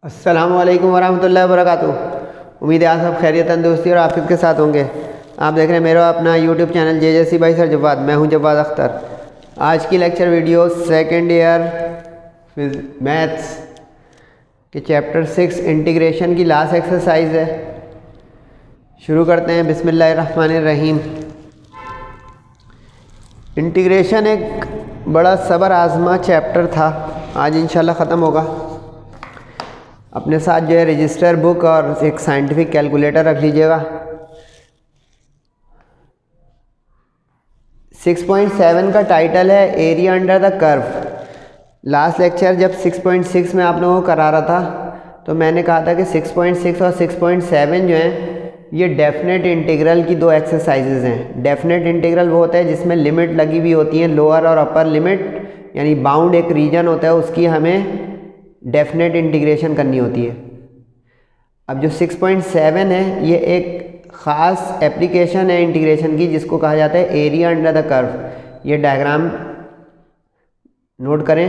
अस्सलामु अलैकुम वरहमतुल्लाहि वबरकातुहू। उम्मीद है आप सब खैरियत तंदुरुस्ती और आफियत के साथ होंगे। आप देख रहे हैं मेरा अपना YouTube channel JJC by sir Jawad. मैं हूं जवाद अख्तर। आज की lecture video second year maths के चैप्टर 6 इंटीग्रेशन की लास्ट एक्सरसाइज है। शुरू करते हैं। बिस्मिल्लाहिर्रहमानिर्रहीम। इंटीग्रेशन एक बड़ा सब्र आज़मा चैप्टर था, आज इंशाल्लाह ख़त्म होगा। अपने साथ जो है रजिस्टर बुक और एक साइंटिफिक कैलकुलेटर रख लीजिएगा। 6.7 का टाइटल है area under the curve. Last lecture जब 6.6 में आप लोगों को करा रहा था तो मैंने कहा था कि 6.6 और 6.7 जो हैं ये डेफिनेट इंटीग्रल की दो एक्सरसाइजेज हैं। डेफिनेट इंटीग्रल वो होता है जिसमें लिमिट लगी हुई होती है, लोअर और अपर लिमिट, यानी बाउंड एक रीजन होता है, उसकी हमें डेफिनेट इंटीग्रेशन करनी होती है। अब जो 6.7 है ये एक ख़ास एप्लीकेशन है इंटीग्रेशन की, जिसको कहा जाता है एरिया अंडर द कर्व। ये डायग्राम नोट करें।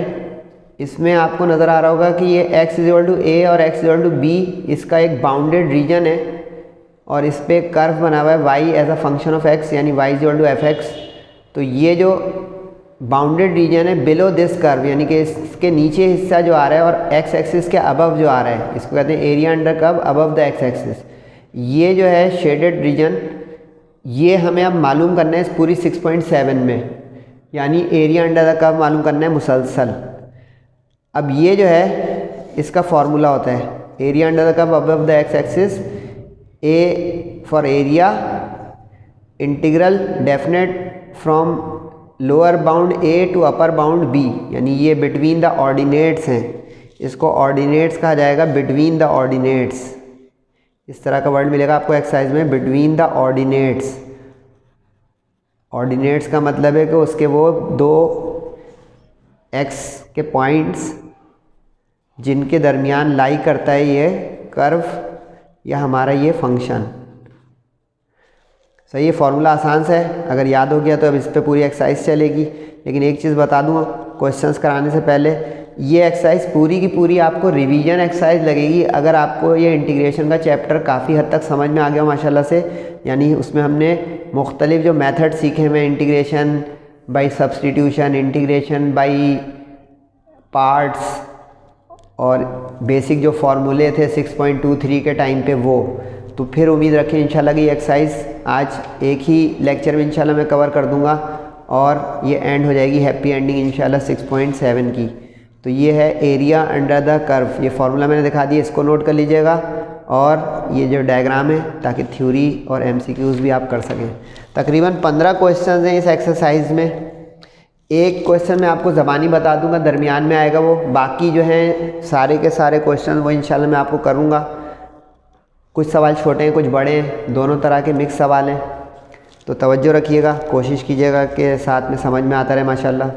इसमें आपको नज़र आ रहा होगा कि ये x=a और x=b इसका एक बाउंडेड रीजन है और इस पर एक कर्व बना हुआ है y as a function of x, यानी y=fx। तो ये जो बाउंडेड रीजन है बिलो दिस कर्व, यानी कि इसके नीचे हिस्सा जो आ रहा है और एक्स एक्सिस के अबव जो आ रहा है, इसको कहते हैं area under curve above the X axis. ये जो है शेडेड रीजन, ये हमें अब मालूम करना है इस पूरी 6.7 में, यानी एरिया अंडर द कर्व मालूम करना है मुसलसल। अब ये जो है इसका फॉर्मूला होता है area under the curve above the X axis, A for area integral definite from lower bound a to upper bound b, यानी ये बिटवीन द ऑर्डिनेट्स हैं, इसको ऑर्डिनेट्स कहा जाएगा, बिटवीन द ऑर्डिनेट्स। इस तरह का वर्ड मिलेगा आपको एक्सरसाइज में, बिटवीन द ऑर्डिनेट्स। ऑर्डिनेट्स का मतलब है कि उसके वो दो x के पॉइंट्स जिनके दरमियान लाई करता है ये कर्व या हमारा ये फंक्शन। सही है, फॉर्मूला आसान सा है, अगर याद हो गया तो अब इस पे पूरी एक्सरसाइज चलेगी। लेकिन एक चीज़ बता दूँ क्वेश्चंस कराने से पहले, ये एक्सरसाइज पूरी की पूरी आपको रिवीजन एक्सरसाइज लगेगी अगर आपको ये इंटीग्रेशन का चैप्टर काफ़ी हद तक समझ में आ गया माशाल्लाह से। यानी उसमें हमने मुख्तलिफ जो मेथड सीखे हैं, integration by substitution, integration by parts और बेसिक जो फार्मूले थे 6.23 के टाइम पे वो, तो फिर उम्मीद रखें इंशाल्लाह की एक्सरसाइज आज एक ही लेक्चर में इंशाल्लाह मैं कवर कर दूंगा और ये एंड हो जाएगी हैप्पी एंडिंग इंशाल्लाह 6.7 की। तो ये है एरिया अंडर द कर्व। ये फार्मूला मैंने दिखा दिया, इसको नोट कर लीजिएगा, और ये जो डायग्राम है ताकि थ्योरी और MCQs भी आप कर सकें। तकरीबन 15 क्वेश्चन हैं इस एक्सरसाइज में। एक क्वेश्चन मैं आपको ज़बानी बता दूंगा, दरमियान में आएगा वो, बाकी जो हैं सारे के सारे क्वेश्चन वो इंशाल्लाह मैं आपको करूँगा। कुछ सवाल छोटे हैं, कुछ बड़े हैं, दोनों तरह के मिक्स सवाल हैं, तो तवज्जो रखिएगा, कोशिश कीजिएगा कि साथ में समझ में आता रहे माशाल्लाह।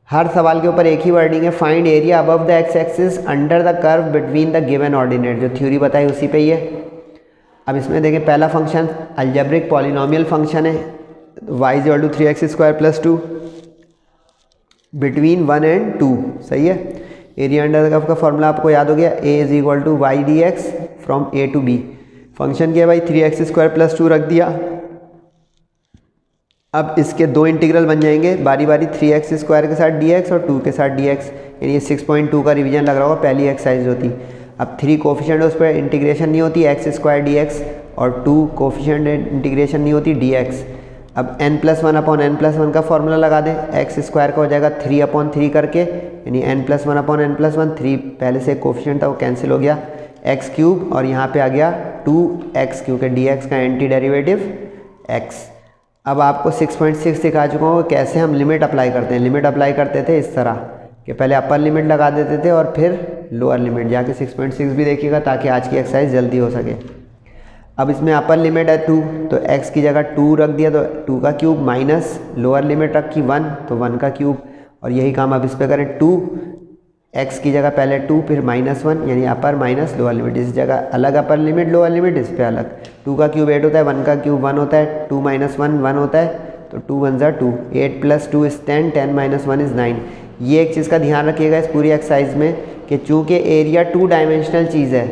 हर सवाल के ऊपर एक ही वर्डिंग है, find area above the X axis under the curve between the given ordinate. जो थ्योरी बताई उसी पे ही है। अब इसमें देखें, पहला फंक्शन अलजेब्रिक पॉलिनोमियल फंक्शन है, y=3x² + 2 बिटवीन 1 and 2। सही है। एरिया अंडर द कर्व का फॉर्मूला आपको याद हो गया, a=y dx from a to b। Function किया भाई 3x² + 2 रख दिया। अब इसके दो इंटीग्रल बन जाएंगे बारी बारी, 3x² के साथ dx और 2 के साथ dx, यानी ये 6.2 का रिवीजन लग रहा होगा, पहली एक्सरसाइज होती। अब 3 कोफिशिएंट है, उस पर इंटीग्रेशन नहीं होती, x² dx, और 2 कोफिशिएंट इंटीग्रेशन नहीं होती, dx। अब n+1/n+1 का फॉर्मूला लगा दें, x² का हो जाएगा 3/3 करके, यानी n+1/n+1, 3 पहले से कोफिशिएंट था वो कैंसिल हो गया, x³ और यहाँ पे आ गया 2x, क्योंकि dx का एंटी डेरिवेटिव x। अब आपको 6.6 सिखा चुका हूँ कैसे हम लिमिट अप्लाई करते हैं। लिमिट अप्लाई करते थे इस तरह कि पहले अपर लिमिट लगा देते थे और फिर लोअर लिमिट, जाके 6.6 भी देखिएगा ताकि आज की एक्सरसाइज जल्दी हो सके। अब इसमें अपर लिमिट है 2, तो x की जगह 2 रख दिया, तो 2 का क्यूब, माइनस लोअर लिमिट रखी 1, तो 1 का क्यूब, और यही काम अब इस पर करें, 2 x की जगह पहले 2 फिर -1, यानी अपर माइनस लोअर लिमिट। इस जगह अलग अपर लिमिट लोअर लिमिट, इस पे अलग। 2 का क्यूब 8 होता है, 1 का क्यूब 1 होता है, 2 - 1 1 होता है, तो 2 × 1 = 2, 8 + 2 = 10, 10 - 1 = 9। ये एक चीज़ का ध्यान रखिएगा इस पूरी एक्सरसाइज में कि चूँकि एरिया 2 डायमेंशनल चीज़ है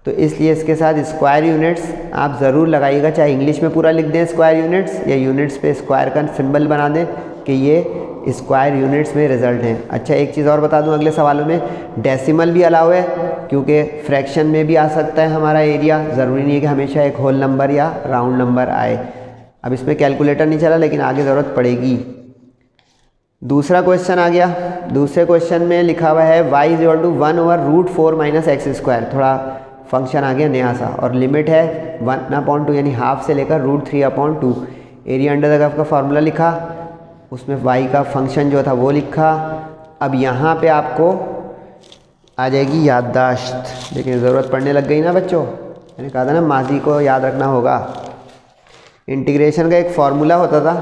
तो इसलिए इसके साथ स्क्वायर यूनिट्स आप ज़रूर लगाइएगा, चाहे इंग्लिश में पूरा लिख दें स्क्वायर यूनिट्स या यूनिट्स पे स्क्वायर का सिंबल बना दें कि ये स्क्वायर यूनिट्स में रिजल्ट हैं। अच्छा, एक चीज़ और बता दूं, अगले सवालों में डेसिमल भी अलाउ है क्योंकि फ्रैक्शन में भी आ सकता है हमारा एरिया, ज़रूरी नहीं है कि हमेशा एक होल नंबर या राउंड नंबर आए। अब इसमें कैलकुलेटर नहीं चला लेकिन आगे ज़रूरत पड़ेगी। दूसरा क्वेश्चन आ गया। दूसरे क्वेश्चन में लिखा हुआ है y = 1/√4 - x²। थोड़ा फंक्शन आ गया नया सा और लिमिट है 1/2 यानी हाफ से लेकर √3/2। एरिया अंडर द कर्व का फार्मूला लिखा, उसमें y का फंक्शन जो था वो लिखा। अब यहाँ पे आपको आ जाएगी याददाश्त, लेकिन ज़रूरत पड़ने लग गई ना बच्चों, मैंने कहा था ना माजी को याद रखना होगा। इंटीग्रेशन का एक फार्मूला होता था,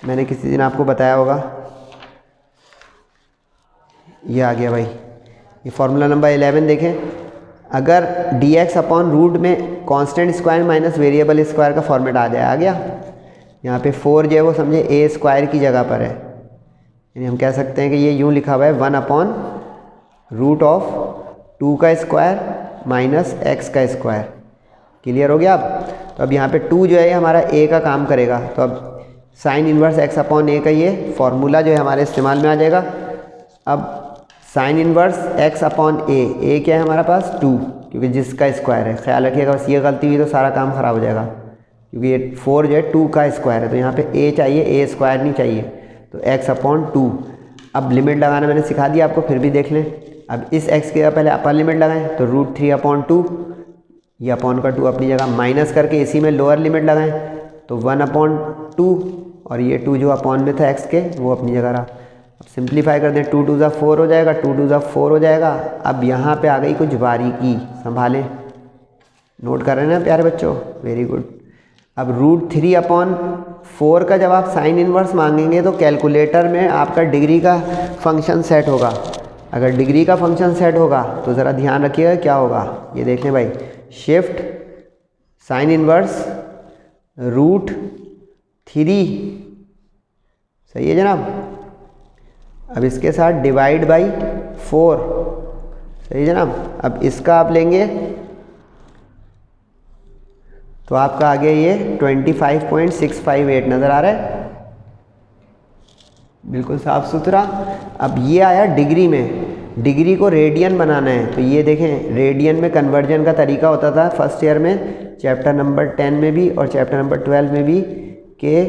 मैंने किसी दिन आपको बताया होगा, ये आ गया भाई, ये फार्मूला नंबर 11 देखें। अगर dx/रूट में constant square minus variable square का फॉर्मेट आ जाए, आ गया। यहाँ पे 4 जो है वो समझे a² की जगह पर है, यानी हम कह सकते हैं कि ये यूँ लिखा हुआ है 1/√2 का स्क्वायर माइनस x का स्क्वायर। क्लियर हो गया अब? तो अब यहाँ पे 2 जो है हमारा a का काम करेगा, तो अब साइन इन्वर्स x/a का ये फार्मूला जो है हमारे इस्तेमाल में आ जाएगा। अब साइन इन्वर्स x/a क्या है हमारा पास 2, क्योंकि जिसका स्क्वायर है। ख्याल रखिएगा, बस ये गलती हुई तो सारा काम ख़राब हो जाएगा, क्योंकि ये 4 जो है 2 का स्क्वायर है, तो यहाँ पे a चाहिए, a² नहीं चाहिए, तो x/2। अब लिमिट लगाना मैंने सिखा दिया आपको, फिर भी देख लें। अब इस x के पहले अपर लिमिट लगाएं तो √3/2, ये अपॉन का 2 अपनी जगह, माइनस करके इसी में लोअर लिमिट लगाएं तो 1/2, और ये 2 जो अपॉन में था x के वो अपनी जगह रहा। अब सिंप्लीफाई कर दें, 2 2 4 हो जाएगा, 2 2 4 हो जाएगा। अब यहाँ पे आ गई कुछ बारीकी, संभालें, नोट कर रहे हैं ना प्यारे बच्चों, वेरी गुड। अब √3/4 का जब आप साइन इन्वर्स मांगेंगे तो कैलकुलेटर में आपका डिग्री का फंक्शन सेट होगा। अगर डिग्री का फंक्शन सेट होगा तो ज़रा ध्यान रखिएगा क्या होगा, ये देख लें भाई, शिफ्ट साइन इन्वर्स √3, सही है जनाब। अब इसके साथ डिवाइड बाई 4, सही है जनाब। अब इसका आप लेंगे तो आपका आ गया ये 25.658 नज़र आ रहा है, बिल्कुल साफ़ सुथरा। अब ये आया डिग्री में, डिग्री को रेडियन बनाना है तो ये देखें रेडियन में कन्वर्जन का तरीका होता था फर्स्ट ईयर में, चैप्टर नंबर 10 में भी और चैप्टर नंबर 12 में भी, कि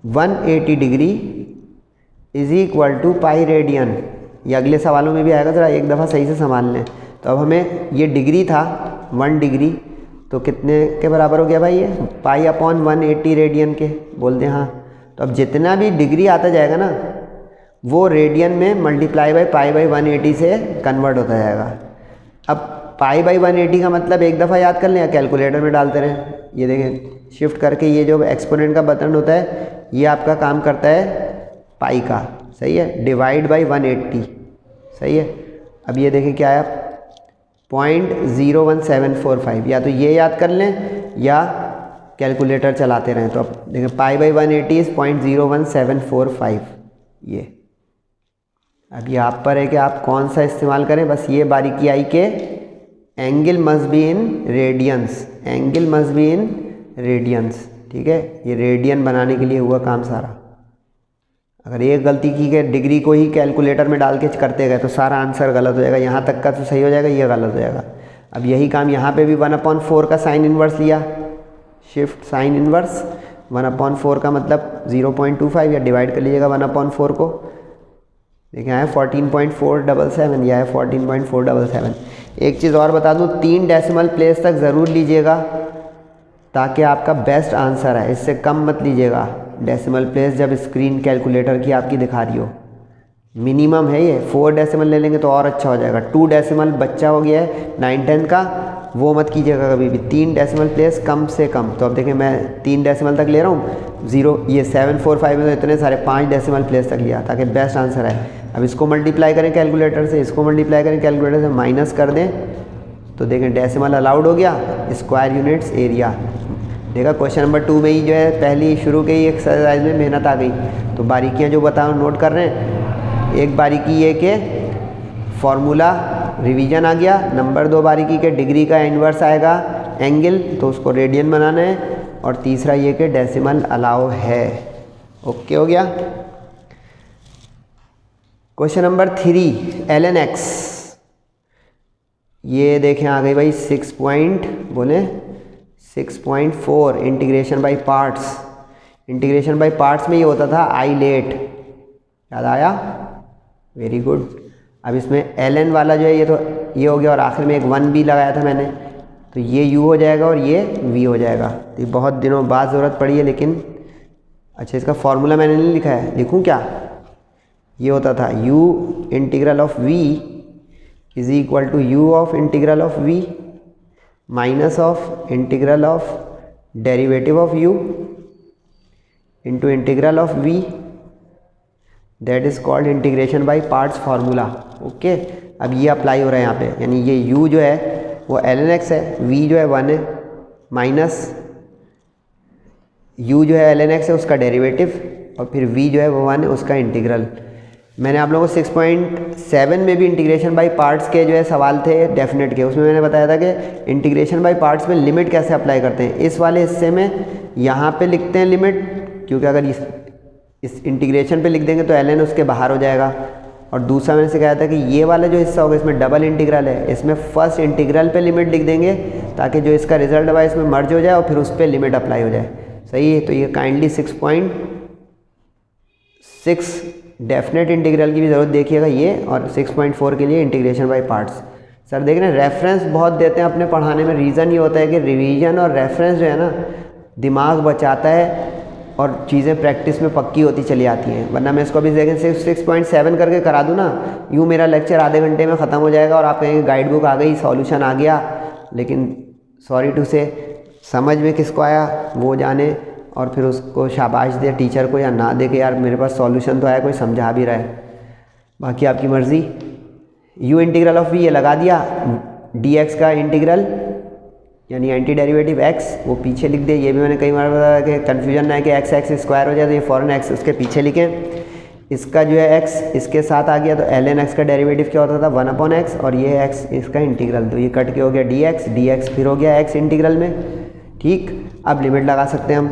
180 डिग्री = पाई रेडियन। ये अगले सवालों में भी आएगा, ज़रा एक दफ़ा सही से संभाल लें। तो अब हमें ये डिग्री था 1 डिग्री, तो कितने के बराबर हो गया भाई, ये π/180 रेडियन के, बोल दें हाँ। तो अब जितना भी डिग्री आता जाएगा ना वो रेडियन में मल्टीप्लाई बाई π/180 से कन्वर्ट होता जाएगा। अब π/180 का मतलब एक दफ़ा याद कर लें या कैलकुलेटर में डालते रहें। ये देखें शिफ्ट करके ये जो एक्सपोनेंट का बटन होता है ये आपका काम करता है पाई का, सही है, डिवाइड बाई 180, सही है। अब ये देखें क्या आया 0.01745, या तो ये याद कर लें या कैलकुलेटर चलाते रहें। तो अब देखें π/180 इज़ 0.01745 ये। अब ये आप पर है कि आप कौन सा इस्तेमाल करें, बस ये बारीकी आई कि angle must be in radiance, angle must be in radiance, ठीक है। ये रेडियन बनाने के लिए हुआ काम सारा। अगर एक गलती की कि डिग्री को ही कैलकुलेटर में डाल के करते गए तो सारा आंसर गलत हो जाएगा, यहाँ तक का तो सही हो जाएगा, ये गलत हो जाएगा। अब यही काम यहाँ पे भी 1/4 का साइन इन्वर्स लिया, शिफ्ट साइन इन्वर्स 1/4 का मतलब 0.25, या डिवाइड कर लीजिएगा 1/4 को, देखिए आया 14.477, यह है 14.477। एक चीज़ और बता दूँ, 3 डेसिमल प्लेस तक ज़रूर लीजिएगा ताकि आपका बेस्ट आंसर है, इससे कम मत लीजिएगा डेसिमल प्लेस जब स्क्रीन कैलकुलेटर की आपकी दिखा रही हो। मिनिमम है ये, 4 डेसिमल ले लेंगे तो और अच्छा हो जाएगा। 2 डेसिमल बच्चा हो गया है 9-10 का, वो मत कीजिएगा कभी भी, 3 डेसिमल प्लेस कम से कम। तो अब देखें मैं 3 डेसिमल तक ले रहा हूँ, 0 ये 745 में तो इतने सारे 5 डेसिमल प्लेस तक लिया ताकि बेस्ट आंसर है। अब इसको मल्टीप्लाई करें कैलकुलेटर से, इसको मल्टीप्लाई करें कैलकुलेटर से, माइनस कर दें तो देखें डेसिमल अलाउड हो गया, स्क्वायर यूनिट्स एरिया। देखा क्वेश्चन नंबर 2 में ही जो है पहली शुरू के ही एक्सरसाइज में मेहनत आ गई। तो बारीकियां जो बताऊँ नोट कर रहे हैं, एक बारीकी ये कि फॉर्मूला रिवीजन आ गया। नंबर 2 बारीकी के डिग्री का इन्वर्स आएगा एंगल, तो उसको रेडियन बनाना है। और तीसरा ये कि डेसिमल अलाउ है। ओके हो गया। क्वेश्चन नंबर 3 ln x, ये देखें आ गई भाई 6.4 integration by parts. Integration by parts में ये होता था आई लेट, याद आया, वेरी गुड। अब इसमें ln वाला जो है ये तो ये हो गया और आखिर में एक 1 भी लगाया था मैंने, तो ये u हो जाएगा और ये v हो जाएगा। तो ये बहुत दिनों बाद ज़रूरत पड़ी है, लेकिन अच्छा इसका फॉर्मूला मैंने नहीं लिखा है, लिखूँ क्या? ये होता था u integral of v is equal to u of integral of v minus of integral of derivative of u into integral of v, that is called integration by parts formula. Okay, अब ये apply हो रहा है यहाँ पे, यानी ये u जो है वो ln x है, v जो है 1 है, माइनस u जो है ln x है उसका डेरिवेटिव, और फिर v जो है वो 1 है उसका इंटीग्रल। मैंने आप लोगों को 6.7 में भी इंटीग्रेशन बाय पार्ट्स के जो है सवाल थे डेफिनेट के, उसमें मैंने बताया था कि इंटीग्रेशन बाय पार्ट्स में लिमिट कैसे अप्लाई करते हैं। इस वाले हिस्से में यहाँ पे लिखते हैं लिमिट, क्योंकि अगर इस इंटीग्रेशन पे लिख देंगे तो ln उसके बाहर हो जाएगा। और दूसरा मैंने सिखाया था कि ये वाला जो हिस्सा होगा इसमें डबल इंटीग्रल है, इसमें फर्स्ट इंटीग्रल पे लिमिट लिख देंगे ताकि जो इसका रिजल्ट होगा इसमें मर्ज हो जाए और फिर उस पर लिमिट अप्लाई हो जाए। सही है, तो ये काइंडली 6.6 डेफिनेट इंटीग्रल की भी ज़रूरत देखिएगा ये, और 6.4 के लिए इंटीग्रेशन बाय पार्ट्स। सर देख रहे हैं रेफरेंस बहुत देते हैं अपने पढ़ाने में, रीज़न ये होता है कि रिवीजन और रेफरेंस जो है ना दिमाग बचाता है और चीज़ें प्रैक्टिस में पक्की होती चली आती हैं। वरना मैं इसको अभी देखें 6.7 करके करा दूँ ना, यूँ मेरा लेक्चर आधे घंटे में ख़त्म हो जाएगा और आप कहेंगे गाइड बुक आ गई, सॉल्यूशन आ गया, लेकिन सॉरी टू से समझ में किसको आया वो जाने, और फिर उसको शाबाश दे टीचर को या ना दे के यार मेरे पास सॉल्यूशन तो आया, कोई समझा भी रहा है, बाकी आपकी मर्ज़ी। u इंटीग्रल ऑफ v ये लगा दिया, dx का इंटीग्रल यानी एंटी डेरिवेटिव x वो पीछे लिख दे। ये भी मैंने कई बार बताया कि कन्फ्यूजन ना है कि x स्क्वायर हो जाए तो ये फ़ौरन x उसके पीछे लिखें। इसका जो है x इसके साथ आ गया तो ln x का डेरिवेटिव क्या होता था 1/x, और ये x इसका इंटीग्रल, तो ये कट के हो गया dx फिर हो गया x इंटीग्रल में। ठीक, अब लिमिट लगा सकते हैं हम,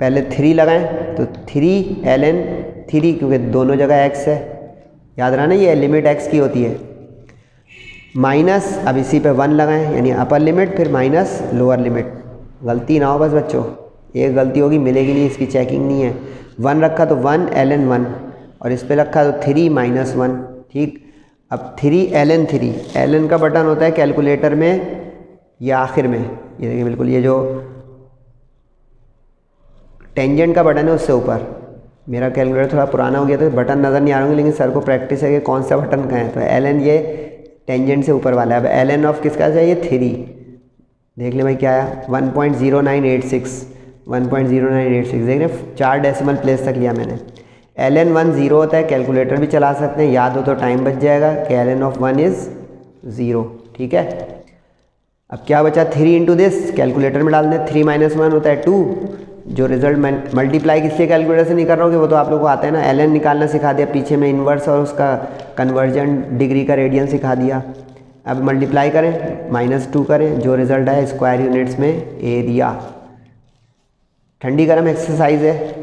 पहले 3 लगाएं तो 3 ln 3, क्योंकि दोनों जगह x है, याद रहा ना ये लिमिट x की होती है, माइनस अब इसी पे 1 लगाएं यानी अपर लिमिट, फिर माइनस लोअर लिमिट। गलती ना हो बस बच्चों, एक गलती होगी मिलेगी नहीं, इसकी चेकिंग नहीं है। 1 रखा तो 1 ln 1, और इस पे रखा तो 3 - 1। ठीक, अब 3 ln 3, ln का बटन होता है कैलकुलेटर में या आखिर में, ये देखिए बिल्कुल ये जो टेंजेंट का बटन है उससे ऊपर। मेरा कैलकुलेटर थोड़ा पुराना हो गया तो बटन नज़र नहीं आ रहे होंगे, लेकिन सर को प्रैक्टिस है कि कौन सा बटन का है, तो ln ये टेंजेंट से ऊपर वाला है। अब ln ऑफ किसका चाहिए 3, देख ले भाई क्या आया 1.0986, 1.0986 देख रहे, 4 डेसिमल प्लेस तक लिया मैंने। ln 1 0 होता है, कैलकुलेटर भी चला सकते हैं, याद हो तो टाइम बच जाएगा कि ln ऑफ 1 इज़ 0। ठीक है, अब क्या बचा 3 इंटू दिस, कैलकुलेटर में डाल दें, 3 - 1 होता है 2। जो रिजल्ट मैं मल्टीप्लाई किससे कैलकुलेटर से नहीं कर रहा हूँ कि वो तो आप लोगों को आता है ना, ln निकालना सिखा दिया, पीछे में इन्वर्स और उसका कन्वर्जन डिग्री का रेडियन सिखा दिया। अब मल्टीप्लाई करें -2 करें, जो रिज़ल्ट आए स्क्वायर यूनिट्स में एरिया। ठंडी गर्म एक्सरसाइज है,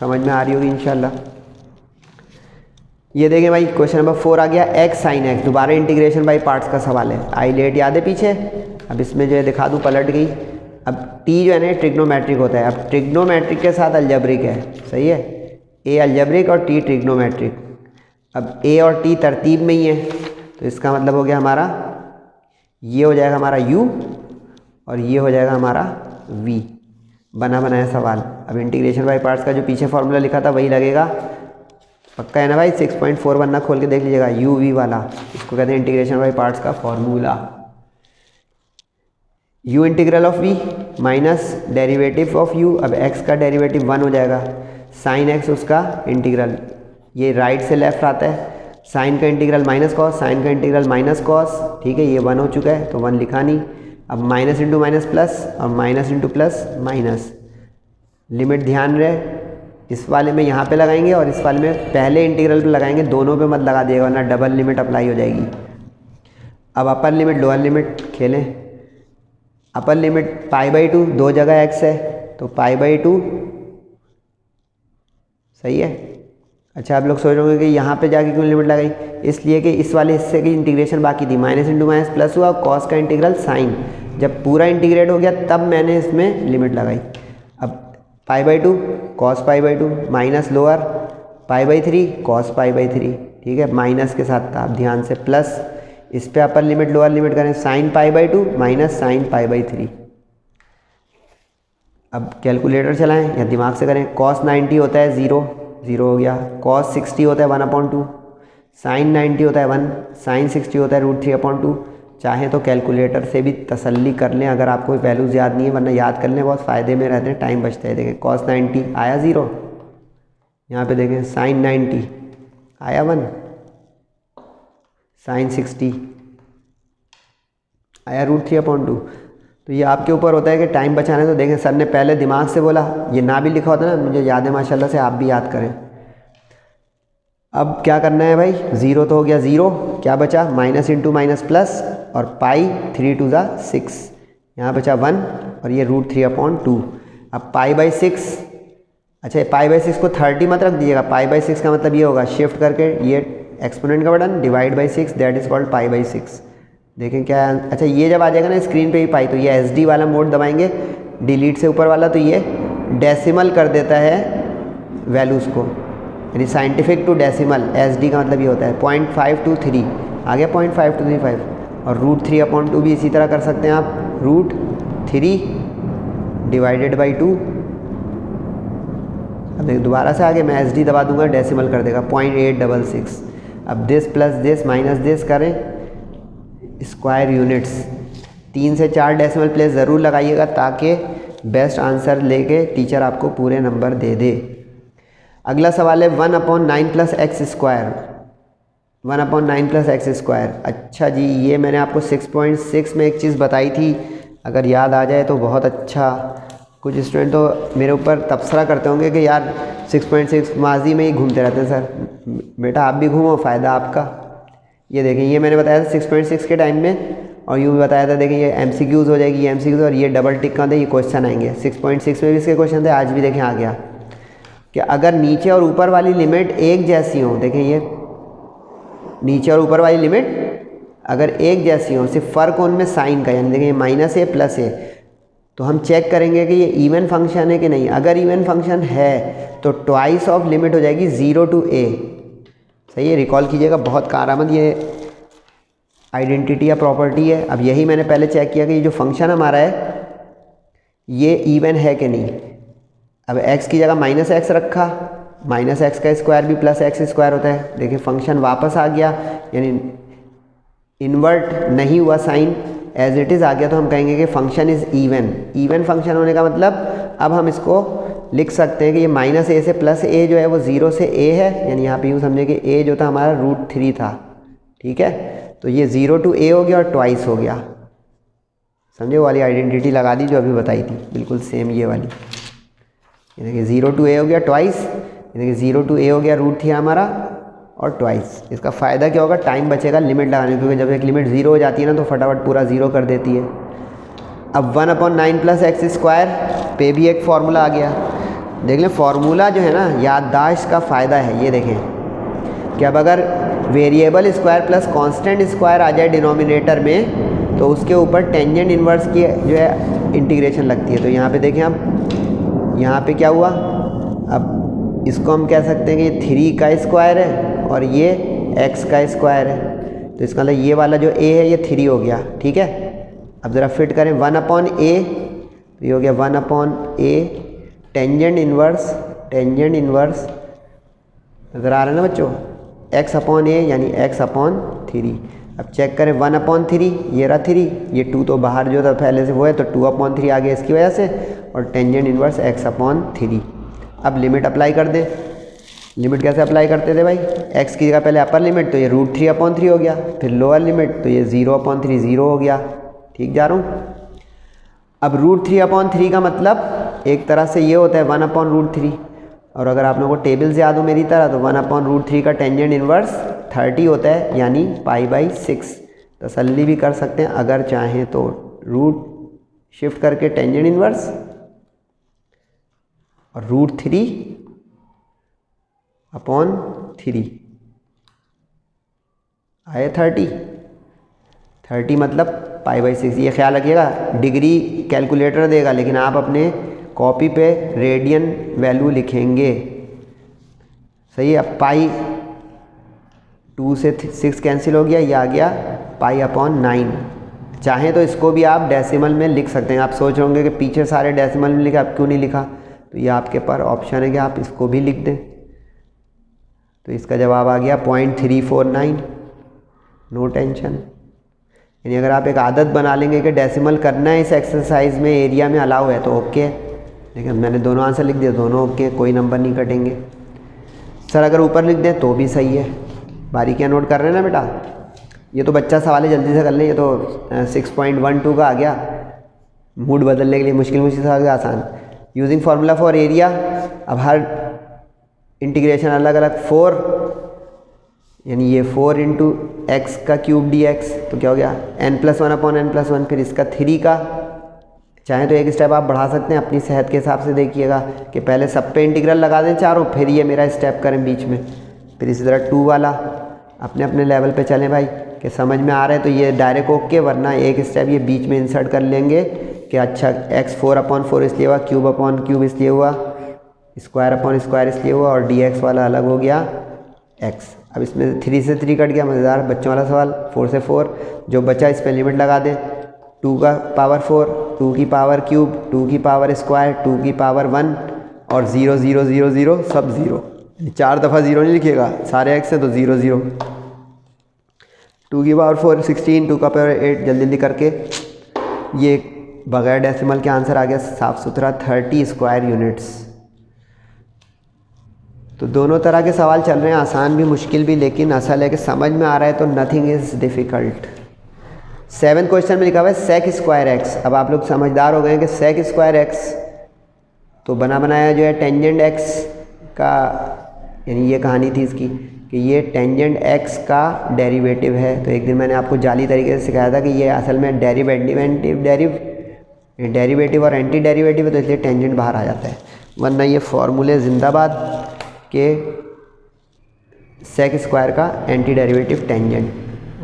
समझ में आ रही होगी इंशाल्लाह। ये देखें भाई क्वेश्चन नंबर 4 आ गया x sin x, दोबारा इंटीग्रेशन बाय पार्ट्स का सवाल है। आई लेट याद है पीछे, अब इसमें जो है दिखा दूँ पलट गई। अब t जो है ना ट्रिग्नोमेट्रिक होता है, अब ट्रिग्नोमेट्रिक के साथ अलजेब्रिक है, सही है, a अलजेब्रिक और t ट्रिग्नोमेट्रिक। अब a और t तरतीब में ही है, तो इसका मतलब हो गया हमारा ये हो जाएगा हमारा u और ये हो जाएगा हमारा v, बना बनाया सवाल। अब इंटीग्रेशन बाय पार्ट्स का जो पीछे फॉर्मूला लिखा था वही लगेगा, पक्का है ना भाई। 6.4 बनना खोल के देख लीजिएगा, u v वाला, इसको कहते हैं इंटीग्रेशन बाय पार्ट्स का formula. u integral of v minus derivative of u, अब x का डेरिवेटिव 1 हो जाएगा, साइन x उसका इंटीग्रल, ये राइट से लेफ्ट आता है, साइन का इंटीग्रल माइनस कॉस, साइन का इंटीग्रल माइनस कॉस। ठीक है, ये 1 हो चुका है तो 1 लिखा नहीं। अब माइनस इंटू माइनस प्लस और minus into plus minus, limit ध्यान रहे इस वाले में यहाँ पे लगाएंगे और इस वाले में पहले इंटीग्रल पे लगाएंगे, दोनों पे मत लगा दिएगा वरना डबल लिमिट अप्लाई हो जाएगी। अब अपर लिमिट लोअर लिमिट खेलें। अपर लिमिट π/2, दो जगह x है तो π/2 सही है। अच्छा आप लोग सोच रहे होंगे कि यहाँ पे जाके क्यों लिमिट लगाई, इसलिए कि इस वाले हिस्से की इंटीग्रेशन बाकी थी, माइनस इंटू माइनस प्लस हुआ, कॉस का इंटीग्रल साइन, जब पूरा इंटीग्रेट हो गया तब मैंने इसमें लिमिट लगाई। अब π/2 कॉस π/2 माइनस लोअर π/3 कॉस π/3, ठीक है, माइनस के साथ था, आप ध्यान से प्लस, इस पे अपर लिमिट लोअर लिमिट करें, साइन π/2 माइनस साइन π/3। अब कैलकुलेटर चलाएं या दिमाग से करें, कॉस 90 होता है 0, 0 हो गया, कॉस 60 होता है 1/2, साइन 90 होता है 1, साइन 60 होता है √3/2। चाहें तो कैलकुलेटर से भी तसल्ली कर लें अगर आपको वैल्यूज़ याद नहीं है, वरना याद कर लें, बहुत फ़ायदे में रहते हैं, टाइम बचता है। देखें कॉस 90 आया 0, यहाँ पे देखें साइन 90 आया 1, साइन 60 आया √3/2। तो ये आपके ऊपर होता है कि टाइम बचाना। तो देखें सर ने पहले दिमाग से बोला, ये ना भी लिखा होता ना, मुझे याद है माशाल्लाह से, आप भी याद करें। अब क्या करना है भाई, 0 तो हो गया 0, क्या बचा, माइनस इंटू माइनस प्लस, और पाई 3 2 6, यहाँ बचा 1 और ये √3/2। अब π/6, अच्छा π/6 को 30 मत रख दीजिएगा, π/6 का मतलब ये होगा शिफ्ट करके ये एक्सपोनेंट का button divide by 6, that is called π/6। देखें क्या है, अच्छा ये जब आ जाएगा ना स्क्रीन पे भी पाई, तो ये SD वाला मोड दबाएंगे, डिलीट से ऊपर वाला, तो ये डेसिमल कर देता है वैल्यूज़ को, यानी साइंटिफिक टू डेसिमल, SD का मतलब ये होता है 0.523 आ गया 0.5235। और √3/2 भी इसी तरह कर सकते हैं आप, √3 डिवाइडेड बाई 2। अब दोबारा से आगे मैं SD दबा दूंगा, डेसिमल कर देगा 0.866। अब this plus this minus this करें, स्क्वायर यूनिट्स 3 से 4 डेसिमल प्लेस ज़रूर लगाइएगा ताकि बेस्ट आंसर लेके टीचर आपको पूरे नंबर दे दे। अगला सवाल है 1/9 + x², 1/9 + x²। अच्छा जी, ये मैंने आपको 6.6 में एक चीज़ बताई थी, अगर याद आ जाए तो बहुत अच्छा। कुछ स्टूडेंट तो मेरे ऊपर तबसरा करते होंगे कि यार 6.6 माजी में ही घूमते रहते हैं सर। बेटा आप भी घूमो, फ़ायदा आपका। ये देखें, ये मैंने बताया था 6.6 के टाइम में, और यूँ भी बताया था, देखें ये MCQs हो जाएगी, ये MCQs, और ये डबल टिक का थे, ये क्वेश्चन आएंगे। 6.6 में भी इसके क्वेश्चन थे, आज भी देखें आ गया कि अगर नीचे और ऊपर वाली लिमिट एक जैसी हो, देखें ये नीचे और ऊपर वाली लिमिट अगर एक जैसी हो, सिर्फ फ़र्क उनमें साइन का, यानी देखें ये माइनस है प्लस है, तो हम चेक करेंगे कि ये इवन फंक्शन है कि नहीं। अगर इवन फंक्शन है तो ट्वाइस ऑफ लिमिट हो जाएगी 0 to a। सही है, रिकॉल कीजिएगा, बहुत कारआमद ये आइडेंटिटी या प्रॉपर्टी है। अब यही मैंने पहले चेक किया कि ये जो फंक्शन हमारा है ये इवन है कि नहीं। अब x की जगह -x रखा, -x का स्क्वायर भी +x² होता है। देखिए फंक्शन वापस आ गया, यानी इन्वर्ट नहीं हुआ, साइन एज इट इज़ आ गया, तो हम कहेंगे कि function is even. Even function होने का मतलब अब हम इसको लिख सकते हैं कि ये -a से +a जो है वो 0 से a है, यानी यहाँ पे यूँ समझे कि a जो था हमारा √3 था, ठीक है। तो ये 0 to a हो गया और ट्वाइस हो गया, समझे, वो वाली आइडेंटिटी लगा दी जो अभी बताई थी, बिल्कुल सेम ये वाली। ये देखिए 0 to a हो गया ट्वाइस, ये देखिए 0 to a हो गया √3 हमारा और ट्वाइस। इसका फ़ायदा क्या होगा, टाइम बचेगा लिमिट लगाने, क्योंकि जब एक लिमिट 0 हो जाती है ना तो फटाफट पूरा 0 कर देती है। अब 1/9 + x² पे भी एक फार्मूला आ गया। देख लें, फार्मूला जो है ना याददाश्त का फ़ायदा है। ये देखें कि अब अगर variable square plus constant square आ जाए डिनोमिनेटर में, तो उसके ऊपर टेंजेंट इन्वर्स की जो है इंटीग्रेशन लगती है। तो यहाँ पे देखें, अब यहाँ पे क्या हुआ, अब इसको हम कह सकते हैं कि ये 3 का स्क्वायर है और ये x का स्क्वायर है, तो इसका मतलब ये वाला जो a है ये 3 हो गया, ठीक है। अब ज़रा फिट करें 1/a, तो ये हो गया 1/a टेंजेंट इन्वर्स नज़र आ रहा है ना बच्चों, x/a यानी x/3। अब चेक करें 1/3, ये रहा 3, ये 2 तो बाहर जो था पहले से वो है, तो 2/3 आ गया इसकी वजह से, और टेंजेंट इन्वर्स x/3। अब लिमिट अप्लाई कर दें। लिमिट कैसे अप्लाई करते थे भाई, x की जगह पहले अपर लिमिट, तो ये √3/3 हो गया, फिर लोअर लिमिट, तो ये 0/3 0 हो गया, ठीक जा रहा हूँ। अब √3/3 का मतलब एक तरह से ये होता है 1/√3, और अगर आप लोगों को टेबल्स याद हो मेरी तरह तो 1/√3 का टेंजेंट इन्वर्स 30 होता है, यानी π/6। तसल्ली भी कर सकते हैं अगर चाहें तो, रूट शिफ्ट करके टेंजेंट इन्वर्स और √3/3 आए 30 मतलब π/6। ये ख्याल रखिएगा डिग्री कैलकुलेटर देगा, लेकिन आप अपने कॉपी पे रेडियन वैल्यू लिखेंगे। सही है। अब π2 से 6 कैंसिल हो गया, ये आ गया π/9। चाहें तो इसको भी आप डेसिमल में लिख सकते हैं। आप सोच रहे होंगे कि पीछे सारे डेसिमल में लिखा, आप क्यों नहीं लिखा, तो ये आपके पास ऑप्शन है कि आप इसको भी लिख दें। तो इसका जवाब आ गया 0.349। No tension. यानी अगर आप एक आदत बना लेंगे कि डेसिमल करना है इस एक्सरसाइज में, एरिया में अलाउ है, तो ओके है। लेकिन मैंने दोनों आंसर लिख दिए, दोनों ओके, कोई नंबर नहीं कटेंगे। सर अगर ऊपर लिख दें तो भी सही है। बारीकियाँ नोट कर रहे हैं ना बेटा, ये तो बच्चा सवाल है, जल्दी से कर लें। ये तो 6.12 का आ गया, मूड बदलने के लिए मुश्किल सवाल आसान। यूजिंग फार्मूला फॉर एरिया, अब हर इंटीग्रेशन अलग अलग। 4 यानी ये 4 × x का क्यूब dx, तो क्या हो गया n+1/n+1। फिर इसका 3 का, चाहे तो एक स्टेप आप बढ़ा सकते हैं अपनी सेहत के हिसाब से, देखिएगा कि पहले सब पे इंटीग्रल लगा दें चारों, फिर ये मेरा स्टेप करें बीच में। फिर इसी तरह 2 वाला, अपने अपने लेवल पे चलें भाई, कि समझ में आ रहा है तो ये डायरेक्ट ओके, वरना एक स्टेप ये बीच में इंसर्ट कर लेंगे कि अच्छा x 4/4 इसलिए हुआ, क्यूब इसलिए हुआ, स्क्वायर इसलिए हुआ, और dx वाला अलग हो गया x। अब इसमें 3 से 3 कट गया, मज़ेदार बच्चों वाला सवाल। 4 से 4 जो बचा इस पर लिमिट लगा दें, 2 का पावर 4, 2 की पावर क्यूब, 2 की पावर स्क्वायर, 2 की पावर 1, और 0 0 0 0 सब 0। 4 दफ़ा 0 नहीं लिखिएगा, सारे x है तो 0 0। 2 की पावर 4 16, 2 का पावर 8, जल्दी जल्दी करके ये बगैर डेसिमल के आंसर आ गया साफ़ सुथरा 30 स्क्वायर यूनिट्स। तो दोनों तरह के सवाल चल रहे हैं, आसान भी मुश्किल भी, लेकिन असल है कि समझ में आ रहा है तो नथिंग इज़ डिफ़िकल्ट। 7 क्वेश्चन में लिखा हुआ है सेक स्क्वायर एक्स। अब आप लोग समझदार हो गए हैं कि सेक स्क्वायर एक्स तो बना बनाया जो है टेंजेंट एक्स का, यानी ये कहानी थी इसकी कि ये टेंजेंट एक्स का डेरिवेटिव है। तो एक दिन मैंने आपको जाली तरीके से सिखाया था कि ये असल में डेरिवेटिव और एंटी डेरिवेटिव है, तो इसलिए टेंजेंट बाहर आ जाता है, वरना ये फॉर्मूले जिंदाबाद के सेक स्क्वायर का एंटी डेरिवेटिव टेंजेंट।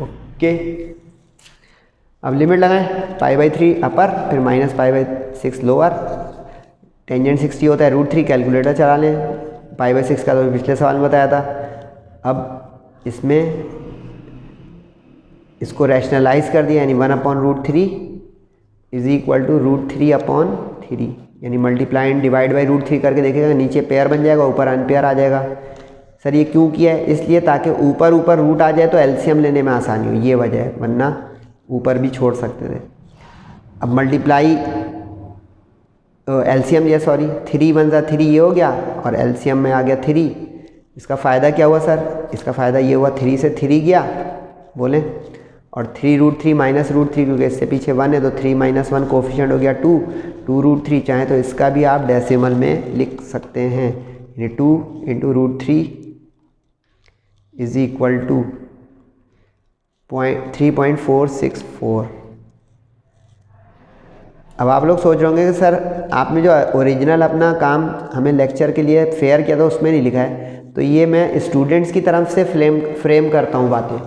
ओके, अब लिमिट लगाएं, π/3 अपर, फिर -π/6 लोअर। टेंजेंट 60 होता है √3, कैलकुलेटर चला लें। π/6 का तो पिछले सवाल में बताया था। अब इसमें इसको रैशनलाइज कर दिया, यानी 1/√3 इज इक्वल टू √3/3, यानी मल्टीप्लाई एंड डिवाइड बाई √3 करके देखेगा, नीचे पेयर बन जाएगा, ऊपर अनपेयर आ जाएगा। सर ये क्यों किया है? इसलिए ताकि ऊपर ऊपर रूट आ जाए तो एलसीएम लेने में आसानी हो, ये वजह है, वरना ऊपर भी छोड़ सकते थे। अब मल्टीप्लाई एलसीएम ये 3 1 × 3 ये हो गया, और एलसीएम में आ गया 3। इसका फ़ायदा क्या हुआ सर? इसका फ़ायदा ये हुआ 3 से 3 गया, बोले, और 3 √3 -√3, क्योंकि इससे पीछे 1 है तो 3 - 1 कोफिशिएंट हो गया 2 √3। चाहे तो इसका भी आप डेसिमल में लिख सकते हैं, यानी 2 × √3 इज इक्वल टू 3.464। अब आप लोग सोच रहे होंगे कि सर आपने जो ओरिजिनल अपना काम हमें लेक्चर के लिए फेयर किया था उसमें नहीं लिखा है, तो ये मैं स्टूडेंट्स की तरफ से फ्रेम करता हूँ बातें।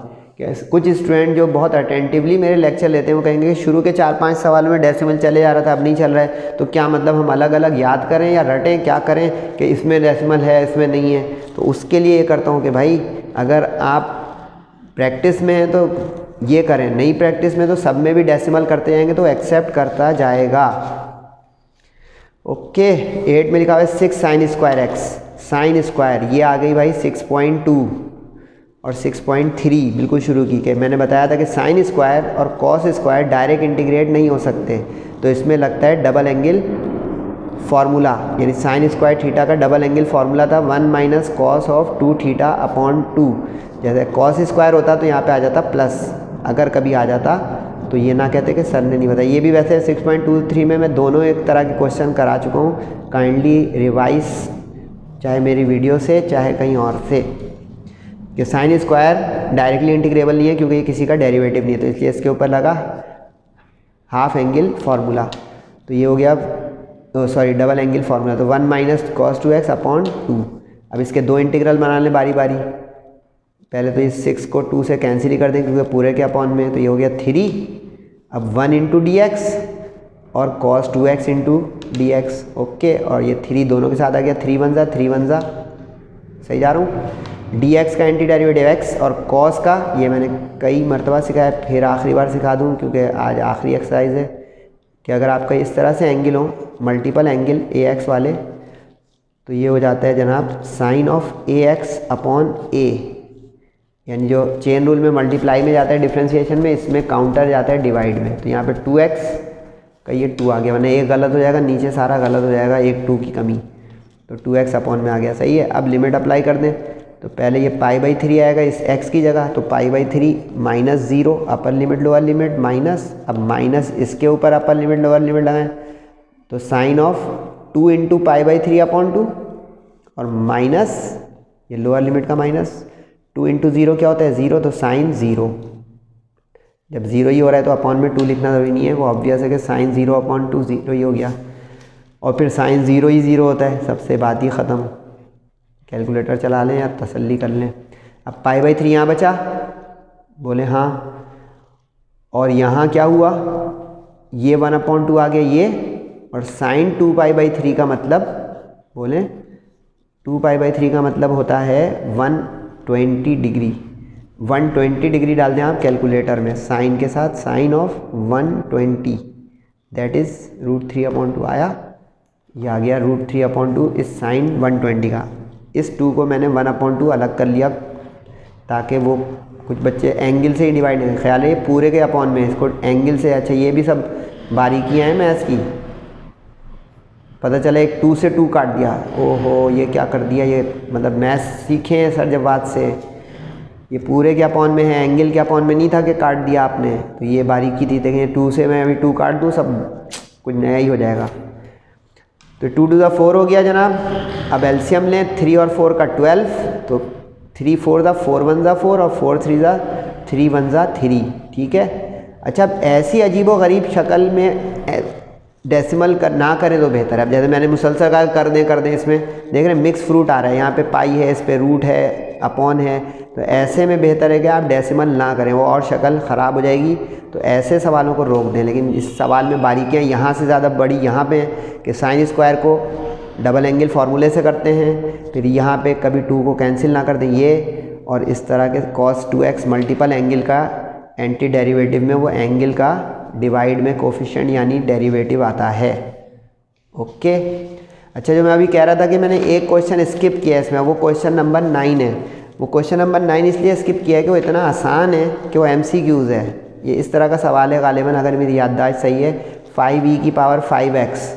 कुछ स्टूडेंट जो बहुत अटेंटिवली मेरे लेक्चर लेते हैं वो कहेंगे कि शुरू के 4-5 सवाल में डेसिमल चले जा रहा था, अब नहीं चल रहा है, तो क्या मतलब हम अलग अलग याद करें या रटें, क्या करें कि इसमें डेसिमल है इसमें नहीं है। तो उसके लिए ये करता हूँ कि भाई अगर आप प्रैक्टिस में हैं तो ये करें, नई प्रैक्टिस में तो सब में भी डेसिमल करते जाएंगे तो एक्सेप्ट करता जाएगा। ओके, 8 में लिखा हुआ है 6 sin square x. Sine square ये आ गई भाई 6.2 और 6.3 बिल्कुल शुरू की के मैंने बताया था कि साइन स्क्वायर और कॉस स्क्वायर डायरेक्ट इंटीग्रेट नहीं हो सकते, तो इसमें लगता है डबल एंगल फार्मूला, यानी साइन स्क्वायर थीटा का डबल एंगल फार्मूला था 1 - cos of 2 θ/2। जैसे कॉस स्क्वायर होता तो यहाँ पे आ जाता प्लस, अगर कभी आ जाता तो ये ना कहते कि सर ने नहीं बताया। ये भी वैसे 6.23 में मैं दोनों एक तरह के क्वेश्चन करा चुका हूँ, काइंडली रिवाइज चाहे मेरी वीडियो से चाहे कहीं और से, कि साइन स्क्वायर डायरेक्टली इंटीग्रेबल नहीं है क्योंकि ये किसी का डेरिवेटिव नहीं है, तो इसलिए इसके ऊपर लगा हाफ एंगल फार्मूला। तो ये हो गया, सॉरी डबल एंगल फार्मूला। तो 1 माइनस कॉस 2x अपॉन 2। अब इसके दो इंटीग्रल बना लें बारी बारी। पहले तो इस 6 को 2 से कैंसिल ही कर दें क्योंकि पूरे के अपॉन में, तो ये हो गया 3। अब 1 इंटू डी एक्स और cos 2x into D x. Okay, और ये 3 दोनों के साथ आ गया, 3 1 जा, सही जा रहा हूँ। डी एक्स का एंटी डेरिवेटिव x और कॉस का, ये मैंने कई मरतबा सिखाया, फिर आखिरी बार सिखा दूँ क्योंकि आज आखिरी एक्सरसाइज है, कि अगर आपका इस तरह से एंगल हो, मल्टीपल एंगल ए एक्स वाले, तो ये हो जाता है जनाब sine of a x upon a, यानी जो चेन रूल में मल्टीप्लाई में जाता है डिफ्रेंशिएशन में, इसमें काउंटर जाता है डिवाइड में। तो यहाँ पे 2x का ये 2 आ गया, वरना एक गलत हो जाएगा, नीचे सारा गलत हो जाएगा, एक 2 की कमी, तो 2x अपॉन में आ गया, सही है। अब लिमिट अप्लाई कर दें, तो पहले ये π/3 आएगा इस x की जगह, तो π/3 minus 0 upper limit lower limit minus, अब माइनस इसके ऊपर अपर लिमिट लोअर लिमिट लगाएं, तो साइन ऑफ 2 इंटू π/3 अपॉन 2 और माइनस ये लोअर लिमिट का माइनस 2 इंटू 0 क्या होता है 0, तो साइन 0। जब 0 ही हो रहा है तो अपॉन में 2 लिखना ज़रूरी नहीं है, वो ऑब्वियस है कि साइन 0 अपॉन 2 0 ही हो गया, और फिर साइन 0 ही 0 होता है, सबसे बात ही ख़त्म। कैलकुलेटर चला लें या तसल्ली कर लें। अब π/3 यहाँ बचा, बोले हाँ, और यहाँ क्या हुआ, ये 1/2 आ गया ये, और साइन 2π/3 का मतलब, बोले 2π/3 का मतलब होता है 120 डिग्री। 120 डिग्री डाल दें आप कैलकुलेटर में साइन के साथ, साइन ऑफ 120 दैट इज़ √3/2 आया, ये आ गया √3/2 इस साइन 120 का। इस 2 को मैंने 1/2 अलग कर लिया ताकि वो कुछ बच्चे एंगल से ही डिवाइड नहीं, ख्याल है ये पूरे के अपॉन में, इसको एंगल से, अच्छा ये भी सब बारीकियाँ हैं मैथ्स की, पता चला एक 2 से 2 काट दिया, ओहो ये क्या कर दिया, ये मतलब मैथ्स सीखे हैं सर जब बात से, ये पूरे के अपॉन में है, एंगल के अपॉन में नहीं था कि काट दिया आपने, तो ये बारीकी थी। देखें 2 से मैं अभी 2 काट दूँ सब कुछ नया ही हो जाएगा। तो 2 टू द 4 हो गया जनाब। अब एलसीएम लें, 3 और 4 का 12, तो 3 4 ज़ा 4 1 ज़ा 4 और 4 3 ज़ा 3 1 ज़ा 3, ठीक है। अच्छा, अब ऐसी अजीबो गरीब शक्ल में डेसिमल ना करें तो बेहतर है। अब जैसे मैंने मुसलसल का कर दें इसमें देख रहे हैं मिक्स फ्रूट आ रहा है, यहाँ पे पाई है, इस पे रूट है, अपॉन है, तो ऐसे में बेहतर है कि आप डेसिमल ना करें, वो और शक्ल ख़राब हो जाएगी। तो ऐसे सवालों को रोक दें। लेकिन इस सवाल में बारीकियाँ यहाँ से ज़्यादा बड़ी यहाँ पे हैं कि साइन स्क्वायर को डबल एंगल फार्मूले से करते हैं, फिर यहाँ पे कभी 2 को कैंसिल ना कर दें ये, और इस तरह के cos 2x मल्टीपल एंगल का एंटी डेरिवेटिव में वो एंगल का डिवाइड में कोफिशिएंट यानी डेरिवेटिव आता है। ओके, अच्छा जो मैं अभी कह रहा था कि मैंने एक क्वेश्चन स्किप किया है इसमें, वो क्वेश्चन नंबर 9 है। वो क्वेश्चन नंबर 9 इसलिए स्किप किया है कि वो इतना आसान है कि वो MCQs है। ये इस तरह का सवाल है गालिबन, अगर मेरी याददाश्त सही है, 5e की पावर 5x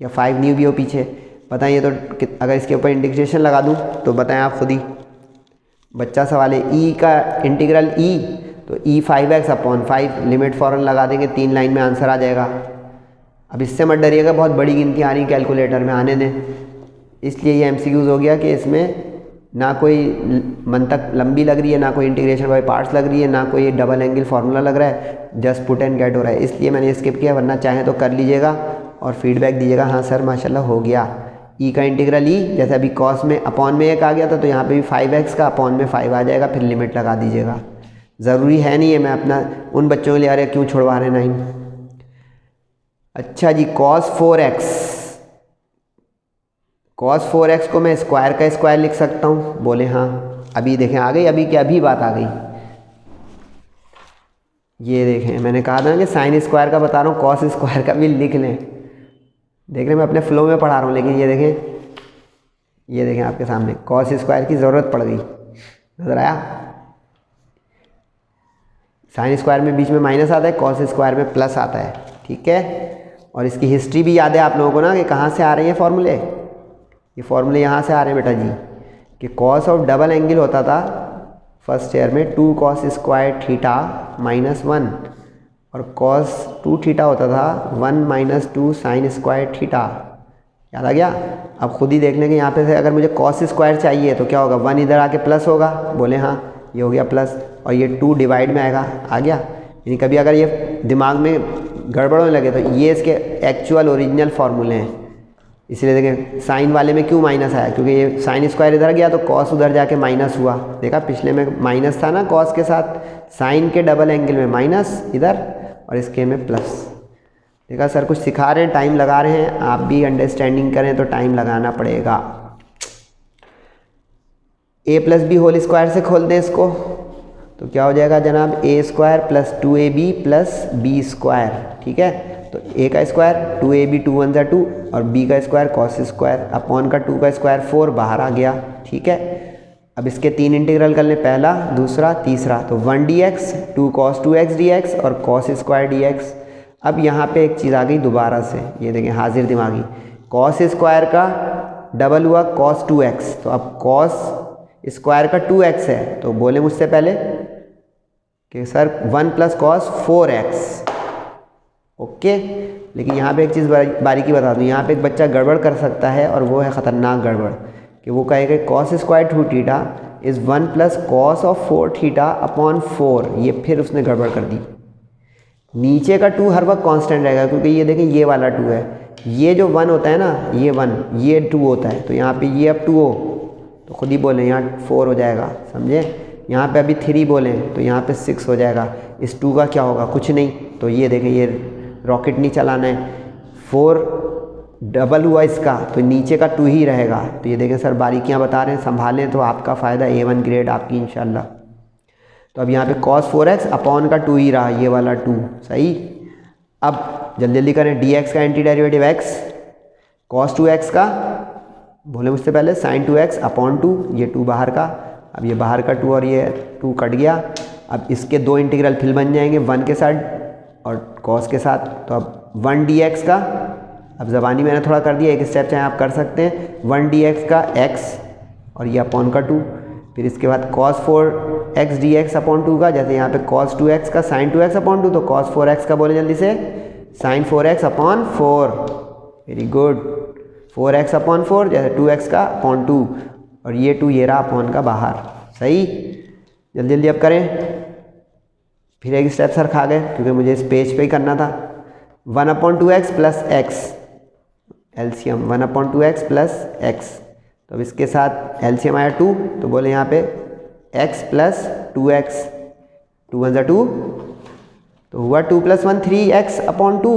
या 5 न्यू भी हो पीछे, बताइए तो अगर इसके ऊपर इंटीग्रेशन लगा दूँ तो बताएं आप खुद ही, बच्चा सवाल है। e का इंटीग्रल e, तो e 5x अपॉन 5, लिमिट फ़ौरन लगा देंगे, 3 लाइन में आंसर आ जाएगा। अब इससे मत डरिएगा, बहुत बड़ी गिनती आ रही कैलकुलेटर में, आने दें। इसलिए ये MCQs हो गया कि इसमें ना कोई मंतक लंबी लग रही है, ना कोई इंटीग्रेशन बाय पार्ट्स लग रही है, ना कोई डबल एंगल फार्मूला लग रहा है, जस्ट पुट एंड गेट हो रहा है, इसलिए मैंने स्किप किया। वरना चाहें तो कर लीजिएगा और फीडबैक दीजिएगा, हाँ सर माशाल्लाह हो गया। e का इंटीग्रल e, जैसे अभी कॉस में अपॉन में 1 आ गया था, तो यहाँ पे भी 5x का अपॉन में 5 आ जाएगा, फिर लिमिट लगा दीजिएगा। ज़रूरी है नहीं है, मैं अपना उन बच्चों के लिए, अरे क्यों छुड़वा रहे 9। अच्छा जी, cos 4x को मैं स्क्वायर का स्क्वायर लिख सकता हूँ, बोले हाँ। अभी देखें आ गई, अभी क्या अभी बात आ गई, ये देखें मैंने कहा था कि साइन स्क्वायर का बता रहा हूँ, कॉस स्क्वायर का भी लिख लें। देख रहे हैं मैं अपने फ्लो में पढ़ा रहा हूँ, लेकिन ये देखें आपके सामने कॉस स्क्वायर की ज़रूरत पड़ गई, नज़र आया। साइन स्क्वायर में बीच में माइनस आता है, कॉस स्क्वायर में प्लस आता है, ठीक है। और इसकी हिस्ट्री भी याद है आप लोगों को ना, कि कहाँ से आ रहे हैं फॉर्मूले, ये फॉर्मूले यहाँ से आ रहे हैं बेटा जी, कि कॉस ऑफ डबल एंगल होता था फर्स्ट ईयर में 2 cos स्क्वायर थीटा -1, और cos 2 थीटा होता था 1 - 2 साइन स्क्वायर थीटा। याद आ गया। अब खुद ही देख लेंगे यहाँ पे से अगर मुझे कॉस स्क्वायर चाहिए तो क्या होगा, 1 इधर आके प्लस होगा, बोले हाँ, ये हो गया प्लस, और ये 2 डिवाइड में आएगा, आ गया। यानी कभी अगर ये दिमाग में गड़बड़ होने लगे तो ये इसके एक्चुअल ओरिजिनल फार्मूले हैं। इसलिए देखें साइन वाले में क्यों माइनस आया, क्योंकि ये साइन स्क्वायर इधर गया तो कॉस उधर जाके माइनस हुआ। देखा पिछले में माइनस था ना कॉस के साथ, साइन के डबल एंगल में माइनस इधर और इसके में प्लस। देखा सर कुछ सिखा रहे हैं, टाइम लगा रहे हैं, आप भी अंडरस्टैंडिंग करें तो टाइम लगाना पड़ेगा। a plus B whole square से खोल दें इसको तो क्या हो जाएगा जनाब, a square plus 2ab plus B square. ठीक है, तो a का स्क्वायर 2ab 2 1 2 और b का स्क्वायर कॉस स्क्वायर अपॉन का 2 का स्क्वायर 4 बाहर आ गया। ठीक है, अब इसके 3 इंटीग्रल कर लें, पहला दूसरा तीसरा, तो 1 dx 2 cos 2x dx और cos स्क्वायर dx। अब यहाँ पे एक चीज़ आ गई दोबारा से, ये देखें हाजिर दिमागी, कॉस स्क्वायर का डबल हुआ cos 2x, तो अब cos स्क्वायर का 2x है, तो बोले मुझसे पहले कि sir 1 plus cos 4x। Okay, लेकिन यहाँ पे एक चीज़ बारीकी बता दूँ, यहाँ पे एक बच्चा गड़बड़ कर सकता है और वो है ख़तरनाक गड़बड़, कि वो कहेगा cos square 2 theta is 1 plus cos of 4 theta upon 4। ये फिर उसने गड़बड़ कर दी। नीचे का 2 हर वक्त कांस्टेंट रहेगा, क्योंकि ये देखें ये वाला 2 है, ये जो 1 होता है ना, ये 1 ये 2 होता है, तो यहाँ पे ये अब 2 हो तो खुद ही बोलें यहाँ 4 हो जाएगा, समझे। यहाँ पे अभी 3 बोलें तो यहाँ पे 6 हो जाएगा। इस 2 का क्या होगा, कुछ नहीं, तो ये देखें ये रॉकेट नहीं चलाना है, 4 डबल हुआ इसका तो नीचे का 2 ही रहेगा। तो ये देखें सर बारीकियाँ बता रहे हैं, संभालें तो आपका फ़ायदा, A1 ग्रेड आपकी इंशाल्लाह। तो अब यहाँ पे cos 4x अपॉन का 2 ही रहा, ये वाला 2 सही। अब जल्दी जल्दी करें, dx का anti derivative x, cos 2x का बोले मुझसे पहले sin 2x अपॉन 2, ये 2 बाहर का, अब ये बाहर का 2 और ये 2 कट गया। अब इसके 2 इंटीग्रल फिर बन जाएंगे, 1 के साथ और cos के साथ, तो अब 1 dx का, अब ज़बानी मैंने थोड़ा कर दिया, एक स्टेप चाहे आप कर सकते हैं, 1 dx का x और ये अपॉन का 2, फिर इसके बाद cos 4x dx अपॉन 2 का, जैसे यहाँ पे cos 2x का sin 2x अपॉन 2, तो cos 4x का बोले जल्दी से sin 4x upon 4। Very good, 4x upon 4 जैसे 2x का अपॉन 2 और ये 2 ये रहा अपॉन का बाहर, सही। जल्दी जल्दी अब करें, फिर एक स्टेप सर खा गए क्योंकि मुझे इस पेज पे ही करना था। 1 upon 2x plus x, LCM 1 upon 2x plus x, तो अब इसके साथ एलसीएम आया 2, तो बोले यहाँ पे x प्लस 2x, 2 1 2, तो हुआ 2 + 1 3x अपॉन 2।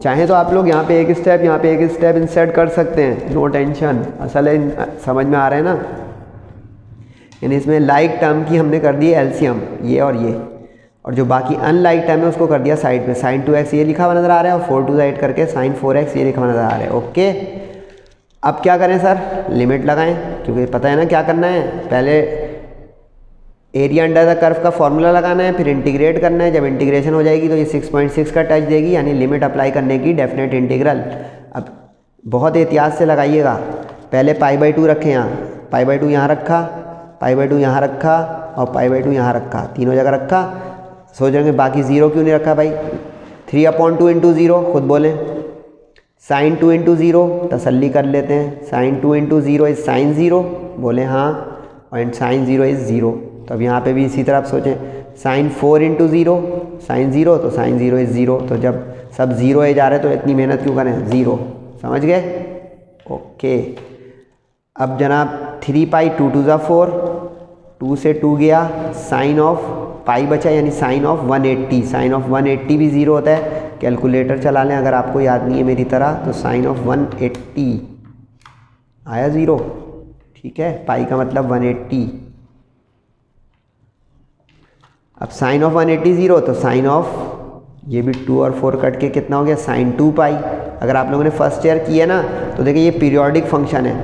चाहे तो आप लोग यहाँ पे एक स्टेप इंसर्ट कर सकते हैं, नो टेंशन, असल समझ में आ रहा है ना। यानी इसमें लाइक टर्म की हमने कर दी एलसीएम, ये, और जो बाकी अनलाइक टर्म है उसको कर दिया साइड पे। sin 2x ये लिखा हुआ नज़र आ रहा है और 4 2 साइड करके sin 4x ये लिखा हुआ नज़र आ रहा है। ओके, अब क्या करें सर, लिमिट लगाएं, क्योंकि पता है ना क्या करना है, पहले एरिया अंडर द कर्व का फॉर्मूला लगाना है, फिर इंटीग्रेट करना है। जब इंटीग्रेशन हो जाएगी तो ये 6.6 का टच देगी, यानी लिमिट अप्लाई करने की डेफिनेट इंटीग्रल। अब बहुत एहतियात से लगाइएगा, पहले π/2 रखें, यहाँ π/2 यहाँ रखा, π/2 यहाँ रखा और π/2 यहाँ रखा, तीनों जगह रखा। सोच रहे बाकी 0 क्यों नहीं रखा भाई, 3/2 × 0 खुद बोलें, sin 2 × 0 तसल्ली कर लेते हैं, sin 2 × 0 इज़ sin 0, बोले हाँ, और sin 0 इज़ 0। तो अब यहाँ पे भी इसी तरह आप सोचें, sin 4 × 0 sin 0, तो sin 0 इज़ 0, तो जब सब 0 ए जा रहे तो इतनी मेहनत क्यों करें, 0, समझ गए। ओके, अब जनाब 3π 2 2 ज़ा 4, 2 से 2 गया, साइन ऑफ पाई बचा यानी साइन ऑफ 180, साइन ऑफ 180 भी 0 होता है। कैलकुलेटर चला लें अगर आपको याद नहीं है मेरी तरह, तो साइन ऑफ 180 आया 0, ठीक है, पाई का मतलब 180। अब साइन ऑफ 180 0, तो साइन ऑफ ये भी 2 और 4 कट के कितना हो गया, साइन 2π। अगर आप लोगों ने फर्स्ट ईयर किया ना तो देखिए ये पीरियोडिक फंक्शन है,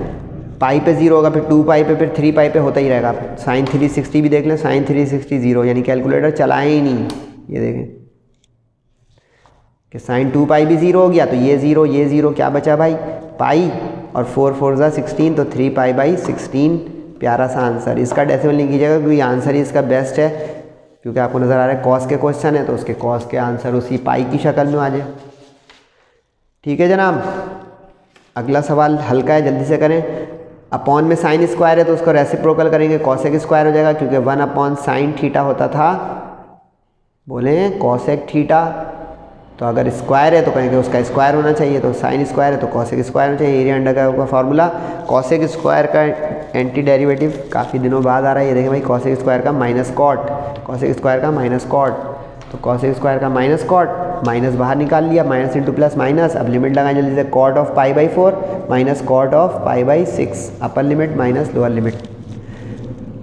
पाई पे 0 होगा, फिर 2π पे, फिर 3π पे होता ही रहेगा। साइन 360 भी देख लें, साइन 360 0, यानी कैलकुलेटर चलाए ही नहीं। ये देखें कि साइन 2π भी 0 हो गया, तो ये 0 ये 0, क्या बचा भाई, पाई, और 4 4 ज़ा 16, तो 3π/16। प्यारा सा आंसर, इसका डेसिमल नहीं कीजिएगा क्योंकि आंसर ही इसका बेस्ट है, क्योंकि आपको नज़र आ रहा है कॉस के क्वेश्चन है तो उसके कॉस के आंसर उसी पाई की शक्ल में आ जाए। ठीक है जनाब, अगला सवाल हल्का है, जल्दी से करें। अपॉन में साइन स्क्वायर है तो उसको रेसिप्रोकल करेंगे, कॉसेक स्क्वायर हो जाएगा, क्योंकि 1 अपॉन साइन थीटा होता था, बोले कॉसेक थीटा। तो अगर स्क्वायर है तो कहेंगे उसका स्क्वायर होना चाहिए, तो साइन स्क्वायर है तो कॉसेक स्क्वायर होना चाहिए। एरिया अंडर का फार्मूला, कॉसेक स्क्वायर का एंटी डेरिवेटिव काफ़ी दिनों बाद आ रहा है, ये देखें भाई, कॉसेक स्क्वायर का माइनस कॉट, कॉसेक स्क्वायर का माइनस कॉट, तो कॉसेक स्क्वायर का माइनस कॉट, माइनस बाहर निकाल लिया, माइनस इंटू प्लस माइनस। अब लिमिट लगाएं जल्दी से, cot of pi by 4 minus cot of pi by 6, upper limit minus lower limit.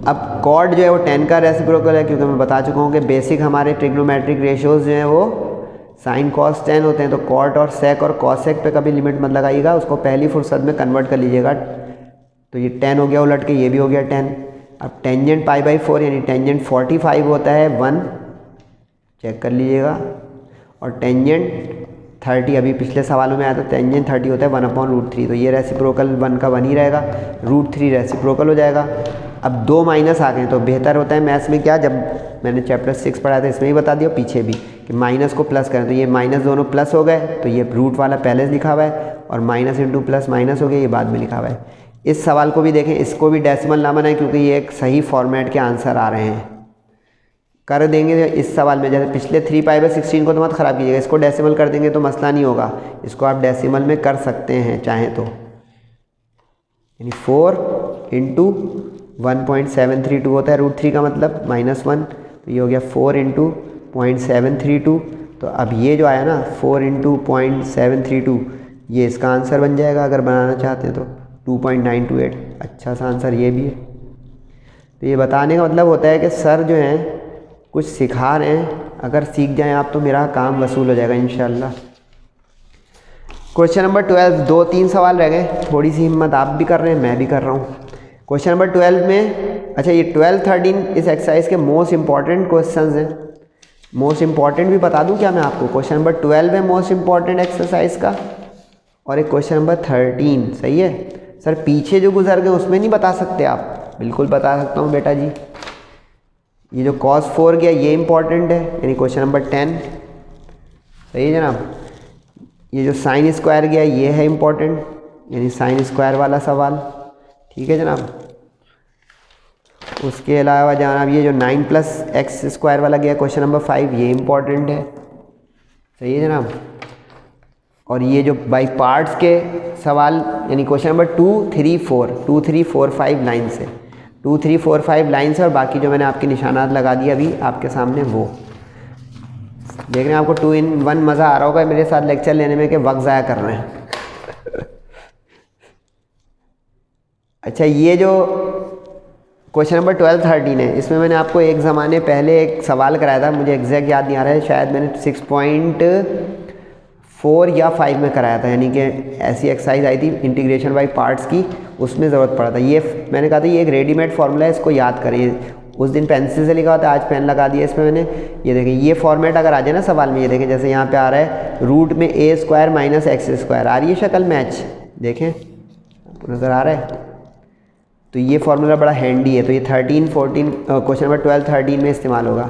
अब कॉट जो है वो 10 का रेसिप्रोकल है, क्योंकि मैं बता चुका हूँ कि बेसिक हमारे ट्रिग्नोमेट्रिक रेशियोज जो हैं वो साइन कॉस 10 होते हैं। तो कॉट और सेक और कॉसेक पे कभी लिमिट मत लगाइएगा, उसको पहली फुर्सत में कन्वर्ट कर लीजिएगा। तो ये 10 हो गया उलट के, ये भी हो गया 10। अब टेंजेंट पाई बाई 4 यानी टेंजेंट 45 होता है 1, चेक कर लीजिएगा। और टेंजेंट 30 अभी पिछले सवालों में आया था, टेंजेंट 30 होता है 1/√3, तो ये रेसिप्रोकल 1 का 1 ही रहेगा, √3 रेसिप्रोकल हो जाएगा। अब 2 माइनस आ गए, तो बेहतर होता है मैथ्स में क्या, जब मैंने चैप्टर 6 पढ़ाया था इसमें ही बता दिया, पीछे भी, कि माइनस को प्लस करें। तो ये माइनस दोनों प्लस हो गए, तो ये रूट वाला पहले से लिखा हुआ है, और माइनस इंटू प्लस माइनस हो गया, ये बाद में लिखा हुआ है। इस सवाल को भी देखें, इसको भी डेसिमल ना बनाएं, क्योंकि ये एक सही फॉर्मेट के आंसर आ रहे हैं, कर देंगे इस सवाल में। जैसे पिछले 3π/16 को तो मत ख़राब कीजिएगा, इसको डेसिमल कर देंगे तो मसला नहीं होगा, इसको आप डेसिमल में कर सकते हैं चाहें तो, यानी 4 इंटू 1.732 होता है, √3 का मतलब -1, तो ये हो गया 4 इंटू 0.732। तो अब ये जो आया ना 4 इंटू 0.732, ये इसका आंसर बन जाएगा अगर बनाना चाहते हैं तो 2.928। अच्छा सा आंसर ये भी है। तो ये बताने का मतलब होता है कि सर जो हैं कुछ सिखा रहे हैं, अगर सीख जाएं आप तो मेरा काम वसूल हो जाएगा इंशाल्लाह। क्वेश्चन नंबर 12, 2-3 सवाल रह गए, थोड़ी सी हिम्मत आप भी कर रहे हैं, मैं भी कर रहा हूँ। क्वेश्चन नंबर 12 में, अच्छा ये 12-13 इस एक्सरसाइज के मोस्ट इंपॉर्टेंट क्वेश्चंस हैं। मोस्ट इंपॉर्टेंट भी बता दूं क्या मैं आपको, क्वेश्चन नंबर 12 है मोस्ट इंपॉर्टेंट एक्सरसाइज का, और एक क्वेश्चन नंबर 13, सही है सर। पीछे जो गुजर गए उसमें नहीं बता सकते आप, बिल्कुल बता सकता हूँ बेटा जी। ये जो cos 4 गया ये इंपॉर्टेंट है, यानी क्वेश्चन नंबर 10, सही है जनाब। ये जो साइन स्क्वायर गया ये है इंपॉर्टेंट, यानी साइन स्क्वायर वाला सवाल, ठीक है जनाब। उसके अलावा जनाब ये जो 9 + x² वाला गया क्वेश्चन नंबर 5, ये इंपॉर्टेंट है, सही है जनाब। और ये जो बाई पार्ट्स के सवाल, यानी क्वेश्चन नंबर 2, 3, 4, 5 लाइन से, 2, 3, 4, 5 लाइन से, और बाकी जो मैंने आपके निशानात लगा दिए अभी आपके सामने वो देख रहे हैं। आपको 2 in 1 मज़ा आ रहा होगा मेरे साथ लेक्चर लेने में, कि वक्त ज़ाया कर रहे हैं। अच्छा ये जो क्वेश्चन नंबर 12-13 है, इसमें मैंने आपको एक ज़माने पहले एक सवाल कराया था, मुझे एग्जैक्ट याद नहीं आ रहा है, शायद मैंने 6.4 या 5 में कराया था, यानी कि ऐसी एक्सरसाइज आई थी इंटीग्रेशन बाई पार्ट्स की, उसमें ज़रूरत पड़ा था। ये मैंने कहा था ये एक रेडीमेड फार्मूला है, इसको याद करिए। उस दिन पेंसिल से लिखा होता है, आज पेन लगा दिया इसमें मैंने। ये देखें, ये फॉर्मेट अगर आ जाए ना सवाल में, ये देखें जैसे यहाँ पे आ रहा है रूट में a² - x², आ रही है शक्ल मैच, देखें नज़र आ रहा है। तो ये फार्मूला बड़ा हैंडी है, तो ये 13-14 क्वेश्चन नंबर 12-13 में इस्तेमाल होगा।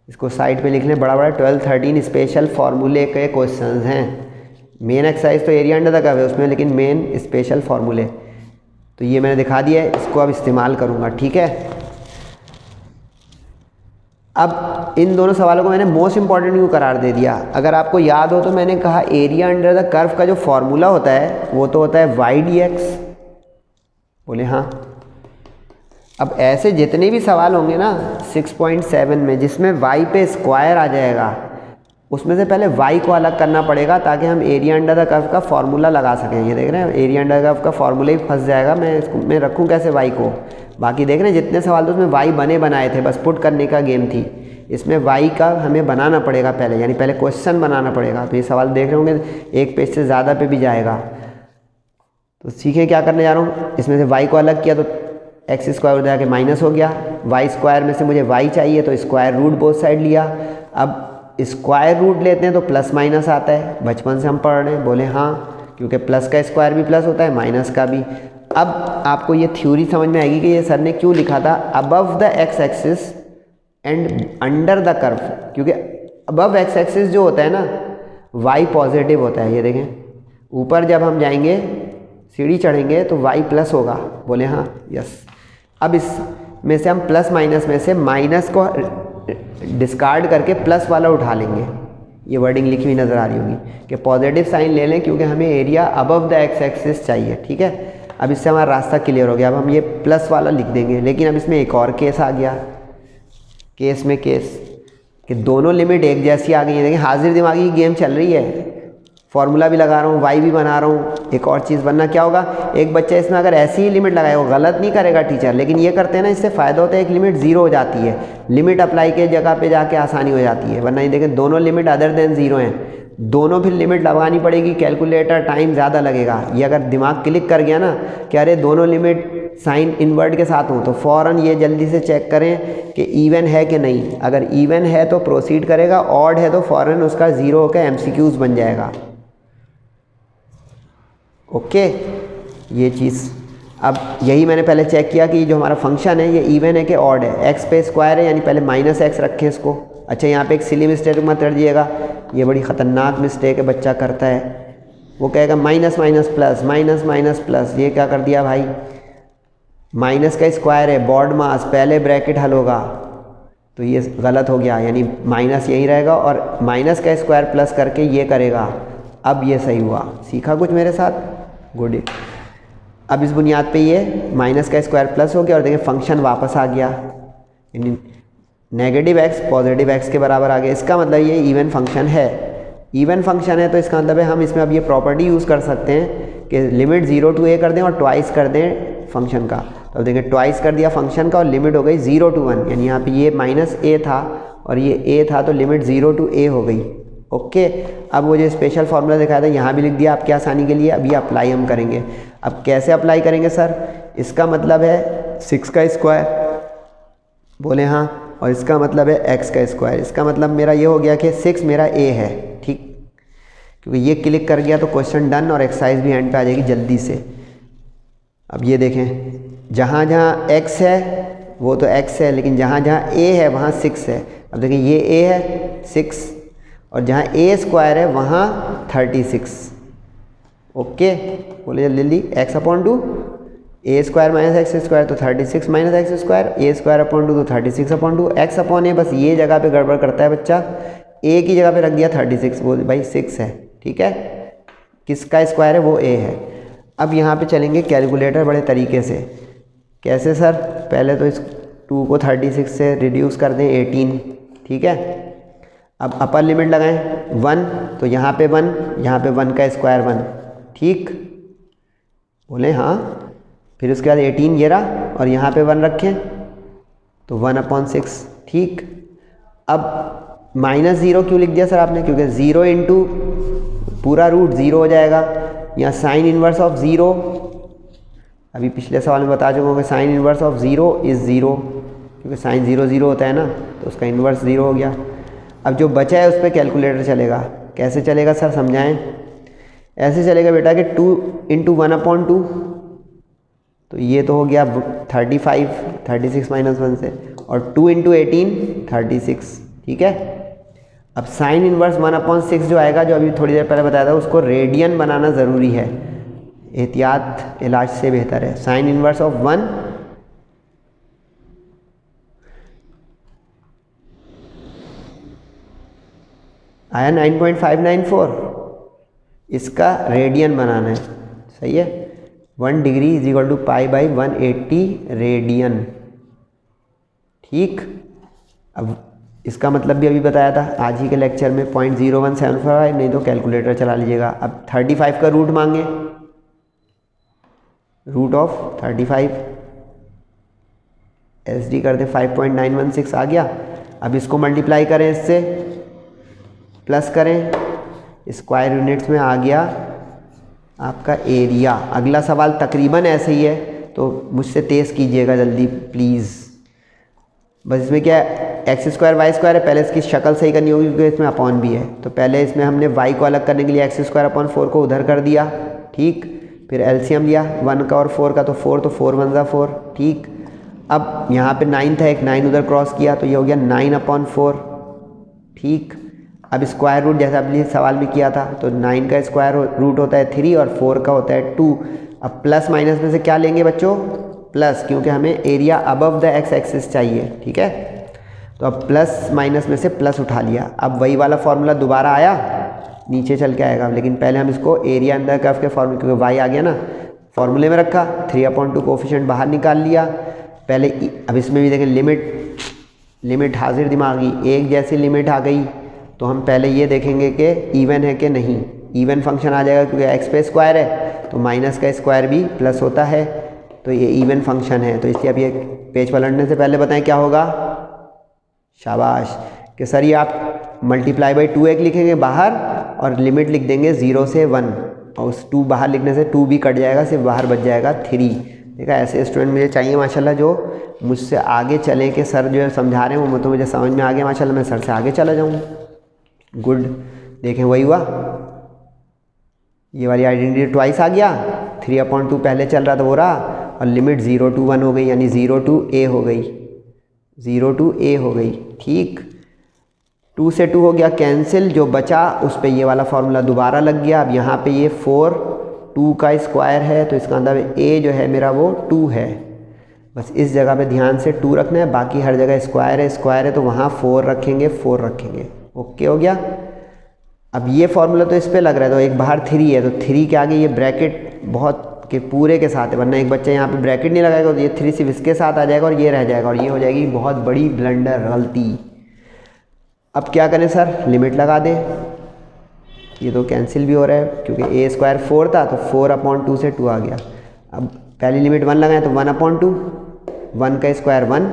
इसको साइड पे लिख लें, बड़ा 12-13 स्पेशल फार्मूले के क्वेश्चंस हैं। मेन एक्सरसाइज तो एरिया अंडर द कर्व है उसमें, लेकिन मेन स्पेशल फार्मूले, तो ये मैंने दिखा दिया है, इसको अब इस्तेमाल करूँगा, ठीक है। अब इन दोनों सवालों को मैंने मोस्ट इंपॉर्टेंट क्यों करार दे दिया, अगर आपको याद हो तो मैंने कहा एरिया अंडर द कर्व का जो फार्मूला होता है वो तो होता है y/dx, बोले हाँ। अब ऐसे जितने भी सवाल होंगे ना 6.7 में जिसमें y पे स्क्वायर आ जाएगा, उसमें से पहले y को अलग करना पड़ेगा ताकि हम एरिया अंडर द कर्व का फार्मूला लगा सकें। ये देख रहे हैं एरिया अंडर द कर्व का फार्मूला ही फंस जाएगा, मैं इसको मैं रखूँ कैसे y को। बाकी देख रहे हैं जितने सवाल तो उसमें y बनाए थे, बस पुट करने का गेम थी। इसमें y का हमें बनाना पड़ेगा पहले, यानी पहले क्वेश्चन बनाना पड़ेगा। तो ये सवाल देख रहे होंगे एक पेज से ज़्यादा पे भी जाएगा, तो सीखें क्या करने जा रहा हूँ। इसमें से y को अलग किया तो x² हो जाके माइनस हो गया, y² में से मुझे y चाहिए तो स्क्वायर रूट बोथ साइड लिया। अब स्क्वायर रूट लेते हैं तो प्लस माइनस आता है, बचपन से हम पढ़ रहे हैं, बोले हाँ, क्योंकि प्लस का स्क्वायर भी प्लस होता है, माइनस का भी। अब आपको ये थ्योरी समझ में आएगी कि ये सर ने क्यों लिखा था above the x axis and under the curve, क्योंकि अबव x एक्सिस जो होता है ना y पॉजिटिव होता है। ये देखें ऊपर जब हम जाएंगे सीढ़ी चढ़ेंगे तो y प्लस होगा, बोले हाँ, यस। अब इस में से हम प्लस माइनस में से माइनस को डिस्कार्ड करके प्लस वाला उठा लेंगे। ये वर्डिंग लिखी हुई नज़र आ रही होगी कि पॉजिटिव साइन ले लें क्योंकि हमें area above the X axis चाहिए, ठीक है। अब इससे हमारा रास्ता क्लियर हो गया। अब हम ये प्लस वाला लिख देंगे, लेकिन अब इसमें एक और केस आ गया। केस में केस कि दोनों लिमिट एक जैसी आ गई है। देखिए हाजिर दिमागी की गेम चल रही है, फॉर्मूला भी लगा रहा हूँ, वाई भी बना रहा हूँ। एक और चीज़ बनना क्या होगा, एक बच्चा इसमें अगर ऐसी ही लिमिट लगाए, वो गलत नहीं करेगा टीचर, लेकिन ये करते हैं ना, इससे फ़ायदा होता है, एक लिमिट ज़ीरो हो जाती है, लिमिट अप्लाई के जगह पे जाके आसानी हो जाती है। वरना ये देखें दोनों लिमिट अदर देन ज़ीरो हैं, दोनों फिर लिमिट लगानी पड़ेगी, कैलकुलेटर टाइम ज़्यादा लगेगा। ये अगर दिमाग क्लिक कर गया ना कि अरे दोनों लिमिट साइन इनवर्ट के साथ हों, तो फ़ौरन ये जल्दी से चेक करें कि इवन है कि नहीं। अगर इवन है तो प्रोसीड करेगा, ऑड है तो फ़ौरन उसका ज़ीरो होकर MCQs बन जाएगा। ओके, ये चीज़ अब यही मैंने पहले चेक किया कि जो हमारा फंक्शन है ये इवन है कि ऑड है। एक्स पे स्क्वायर है, यानी पहले माइनस एक्स रखें इसको। अच्छा, यहाँ पे एक सिली मिस्टेक मत कर दिएगा, ये बड़ी ख़तरनाक मिस्टेक है बच्चा करता है। वो कहेगा minus minus plus, minus minus plus. ये क्या कर दिया भाई, माइनस का स्क्वायर है, बॉड मास, पहले ब्रैकेट हल होगा, तो ये गलत हो गया, यानी माइनस यही रहेगा और माइनस का स्क्वायर प्लस करके ये करेगा। अब ये सही हुआ, सीखा कुछ मेरे साथ, गुड। अब इस बुनियाद पे ये माइनस का स्क्वायर प्लस हो गया और देखिए फंक्शन वापस आ गया, यानी नेगेटिव एक्स पॉजिटिव एक्स के बराबर आ गया। इसका मतलब ये इवन फंक्शन है। इवन फंक्शन है तो इसका मतलब है हम इसमें अब ये प्रॉपर्टी यूज़ कर सकते हैं कि लिमिट 0 to a कर दें और ट्वाइस कर दें फंक्शन का। तो अब देखिए ट्वाइस कर दिया फंक्शन का और लिमिट हो गई 0 to 1, यानी यहाँ पे ये माइनस a था और ये a था, तो लिमिट 0 to a हो गई। ओके, अब वो जो स्पेशल फार्मूला दिखाया था यहाँ भी लिख दिया आपके आसानी के लिए। अब ये अप्लाई हम करेंगे। अब कैसे अप्लाई करेंगे सर, इसका मतलब है 6 का स्क्वायर, बोले हाँ, और इसका मतलब है x का स्क्वायर। इसका मतलब मेरा ये हो गया कि 6 मेरा a है, ठीक, क्योंकि ये क्लिक कर गया तो क्वेश्चन डन और एक्सरसाइज भी एंड पे आ जाएगी जल्दी से। अब ये देखें, जहाँ जहाँ x है वो तो x है, लेकिन जहाँ जहाँ a है वहाँ 6 है। अब देखें ये a है 6 और जहाँ a स्क्वायर है वहाँ 36। ओके, बोले जल्दी, x/2, a square minus x square तो 36 minus x square, a square upon 2 तो 36/2, x अपॉन a बस ये जगह पे गड़बड़ करता है बच्चा, a की जगह पे रख दिया 36, वो भाई 6 है, ठीक है, किसका स्क्वायर है, वो a है। अब यहाँ पे चलेंगे कैलकुलेटर बड़े तरीके से। कैसे सर, पहले तो इस 2 को 36 से रिड्यूस कर दें 18, ठीक है। अब अपर लिमिट लगाएं 1, तो यहाँ पे 1, यहाँ पे 1 का स्क्वायर 1, ठीक, बोले हाँ। फिर उसके बाद 18 ये रहा और यहाँ पे 1 रखें तो 1/6, ठीक। अब माइनस 0 क्यों लिख दिया सर आपने, क्योंकि 0 इंटू पूरा रूट 0 हो जाएगा। यहाँ साइन इन्वर्स ऑफ 0, अभी पिछले सवाल में बता चुका हूँ कि साइन इन्वर्स ऑफ 0 इज़ 0, क्योंकि साइन 0 0 होता है ना, तो उसका इन्वर्स 0 हो गया। अब जो बचा है उस पर कैलकुलेटर चलेगा। कैसे चलेगा सर, समझाएं। ऐसे चलेगा बेटा कि 2 इंटू 1/2, तो ये तो हो गया 35, 36 माइनस 1 से, और 2 इंटू 18 36, ठीक है। अब साइन इन्वर्स 1/6 जो आएगा, जो अभी थोड़ी देर पहले बताया था, उसको रेडियन बनाना ज़रूरी है, एहतियात इलाज से बेहतर है। साइन इन्वर्स ऑफ 1 आया 9.594, इसका रेडियन बनाना है, सही है। 1 degree is equal to π/180 radian, ठीक। अब इसका मतलब भी अभी बताया था आज ही के लेक्चर में 0.0175, नहीं तो कैलकुलेटर चला लीजिएगा। अब 35 का रूट मांगे, रूट ऑफ 35 SD कर दें, 5.916 आ गया। अब इसको मल्टीप्लाई करें इससे, प्लस करें, स्क्वायर यूनिट्स में आ गया आपका एरिया। अगला सवाल तकरीबन ऐसे ही है, तो मुझसे तेज़ कीजिएगा जल्दी प्लीज़। बस इसमें क्या है, एक्स स्क्वायर वाई स्क्वायर है, पहले इसकी शक्ल सही करनी होगी क्योंकि इसमें अपॉन भी है। तो पहले इसमें हमने वाई को अलग करने के लिए x²/4 को उधर कर दिया, ठीक। फिर एलसीएम लिया 1 का और 4 का, तो 4 तो 4 1 4, ठीक। अब यहाँ पे 9 था, एक 9 उधर क्रॉस किया तो ये हो गया 9/4, ठीक। अब स्क्वायर रूट जैसा आपने सवाल में किया था, तो 9 का स्क्वायर रूट होता है 3 और 4 का होता है 2। अब प्लस माइनस में से क्या लेंगे बच्चों, प्लस, क्योंकि हमें area above the X axis चाहिए, ठीक है। तो अब प्लस माइनस में से प्लस उठा लिया। अब वही वाला फॉर्मूला दोबारा आया, नीचे चल के आएगा, लेकिन पहले हम इसको एरिया अंडर कर्व के फॉर्मूले, क्योंकि वाई आ गया ना, फॉर्मूले में रखा, 3/2 कोफिशिएंट बाहर निकाल लिया पहले। अब इसमें भी देखें लिमिट हाजिर दिमागी, एक जैसी लिमिट आ गई, तो हम पहले ये देखेंगे कि इवन है कि नहीं। इवन फंक्शन आ जाएगा, क्योंकि एक्स पे स्क्वायर है तो माइनस का स्क्वायर भी प्लस होता है, तो ये इवन फंक्शन है। तो इसलिए अब ये पेज पलटने से पहले बताएं क्या होगा। शाबाश, कि सर ये आप मल्टीप्लाई बाई 2 लिखेंगे बाहर और लिमिट लिख देंगे 0 से 1, और उस 2 बाहर लिखने से 2 भी कट जाएगा, सिर्फ बाहर बच जाएगा 3। देखा, ऐसे स्टूडेंट मुझे चाहिए माशाल्लाह, जो मुझसे आगे चलें कि सर जो है समझा रहे हैं वो तो मुझे समझ में आ गया माशाल्लाह, मैं सर से आगे चला जाऊँ। गुड, देखें वही हुआ, ये वाली आइडेंटिटी ट्वाइस आ गया, 3/2 पहले चल रहा था वो रहा, और लिमिट 0 to 1 हो गई, यानी 0 to a हो गई, 0 to a हो गई, ठीक। 2 से 2 हो गया कैंसिल, जो बचा उस पे ये वाला फार्मूला दोबारा लग गया। अब यहाँ पे ये 4 2 का स्क्वायर है, तो इसका मतलब a जो है मेरा वो 2 है, बस इस जगह पे ध्यान से 2 रखना है, बाकी हर जगह स्क्वायर है तो वहाँ 4 रखेंगे, 4 रखेंगे। ओके हो गया। अब ये फार्मूला तो इस पे लग रहा है, तो एक बाहर 3 है, तो 3 के आगे ये ब्रैकेट बहुत के पूरे के साथ है, वरना एक बच्चा यहाँ पे ब्रैकेट नहीं लगाएगा तो ये 3 सिर्फ इसके साथ आ जाएगा और ये रह जाएगा, और ये हो जाएगी बहुत बड़ी ब्लंडर, गलती। अब क्या करें सर, लिमिट लगा दें, ये तो कैंसिल भी हो रहा है, क्योंकि a स्क्वायर 4 था तो 4/2 से 2 आ गया। अब पहली लिमिट 1 लगाएं तो 1/2, 1 का स्क्वायर 1,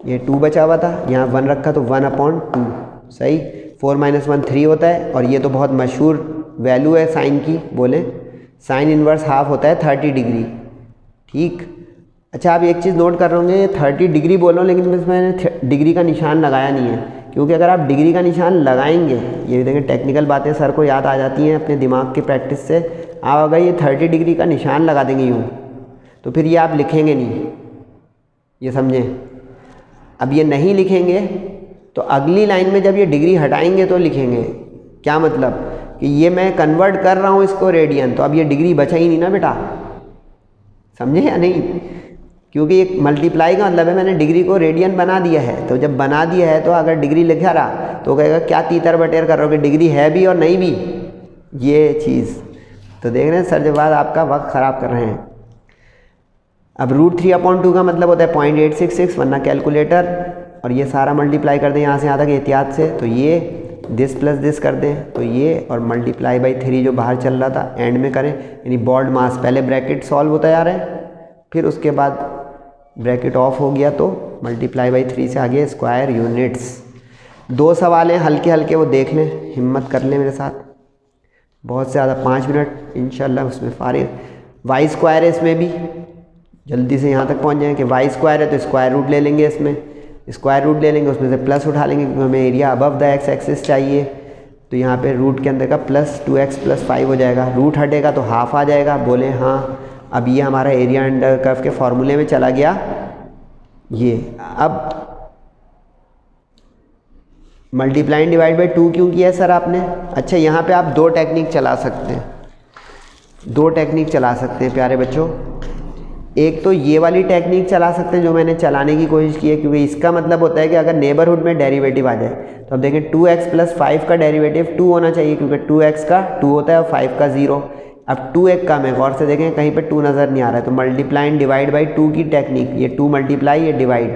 ये 2 बचा हुआ था, यहाँ 1 रखा तो 1/2, सही। 4 - 1 3 होता है, और ये तो बहुत मशहूर वैल्यू है साइन की, बोलें साइन इन्वर्स हाफ होता है 30 डिग्री, ठीक। अच्छा, आप एक चीज़ नोट कर रहे होंगे, 30 डिग्री बोल रहा हूँ, लेकिन मैंने डिग्री का निशान लगाया नहीं है, क्योंकि अगर आप डिग्री का निशान लगाएंगे, ये देखें टेक्निकल बातें सर को याद आ जाती हैं अपने दिमाग की प्रैक्टिस से। आप अगर ये 30 डिग्री का निशान लगा देंगे यूँ, तो फिर ये आप लिखेंगे नहीं, ये समझें। अब ये नहीं लिखेंगे तो अगली लाइन में जब ये डिग्री हटाएंगे तो लिखेंगे। क्या मतलब कि ये मैं कन्वर्ट कर रहा हूँ इसको रेडियन, तो अब ये डिग्री बचा ही नहीं ना बेटा, समझे या नहीं। क्योंकि एक मल्टीप्लाई का मतलब है मैंने डिग्री को रेडियन बना दिया है, तो जब बना दिया है तो अगर डिग्री लिखा रहा तो कहेगा क्या तीतर बटेर कर रहे हो कि डिग्री है भी और नहीं भी, ये चीज़। तो देख रहे हैं सर, जब बाद आपका वक्त ख़राब कर रहे हैं। अब √3/2 का मतलब होता है 0.866, वरना कैलकुलेटर, और ये सारा मल्टीप्लाई कर दें यहाँ से यहाँ तक एहतियात से, तो ये दिस प्लस दिस कर दें, तो ये और मल्टीप्लाई बाई 3 जो बाहर चल रहा था एंड में करें, यानी बॉल्ड मास, पहले ब्रैकेट सॉल्व होता जा रहा है, फिर उसके बाद ब्रैकेट ऑफ हो गया तो मल्टीप्लाई बाई 3 से आगे स्क्वायर यूनिट्स। 2 सवाल हैं हल्के हल्के, वो देख लें, हिम्मत कर लें मेरे साथ, बहुत ज़्यादा 5 मिनट इंशाल्लाह उसमें फारिग। वाई स्क्वायर है इसमें भी, जल्दी से यहाँ तक पहुँच जाएँ कि वाई स्क्वायर है तो स्क्वायर रूट ले लेंगे, इसमें स्क्वायर रूट ले लेंगे, उसमें से प्लस उठा लेंगे, क्योंकि हमें area above the X axis चाहिए, तो यहाँ पे रूट के अंदर का प्लस 2x + 5 हो जाएगा, रूट हटेगा तो हाफ आ जाएगा, बोले हाँ। अब ये हमारा एरिया अंडर कर्व के फॉर्मूले में चला गया ये। अब मल्टीप्लाई डिवाइड बाई 2 क्यों किया सर आपने? अच्छा, यहाँ पे आप 2 टेक्निक चला सकते हैं, 2 टेक्निक चला सकते हैं प्यारे बच्चों। एक तो ये वाली टेक्निक चला सकते हैं जो मैंने चलाने की कोशिश की है, क्योंकि इसका मतलब होता है कि अगर नेबरहुड में डेरिवेटिव आ जाए, तो अब देखें 2x + 5 का डेरिवेटिव 2 होना चाहिए, क्योंकि 2x का 2 होता है और 5 का 0। अब 2 एक कम है, गौर से देखें कहीं पे 2 नज़र नहीं आ रहा है, तो मल्टीप्लाई एंड डिवाइड बाई 2 की टेक्निक, ये 2 मल्टीप्लाई ये डिवाइड,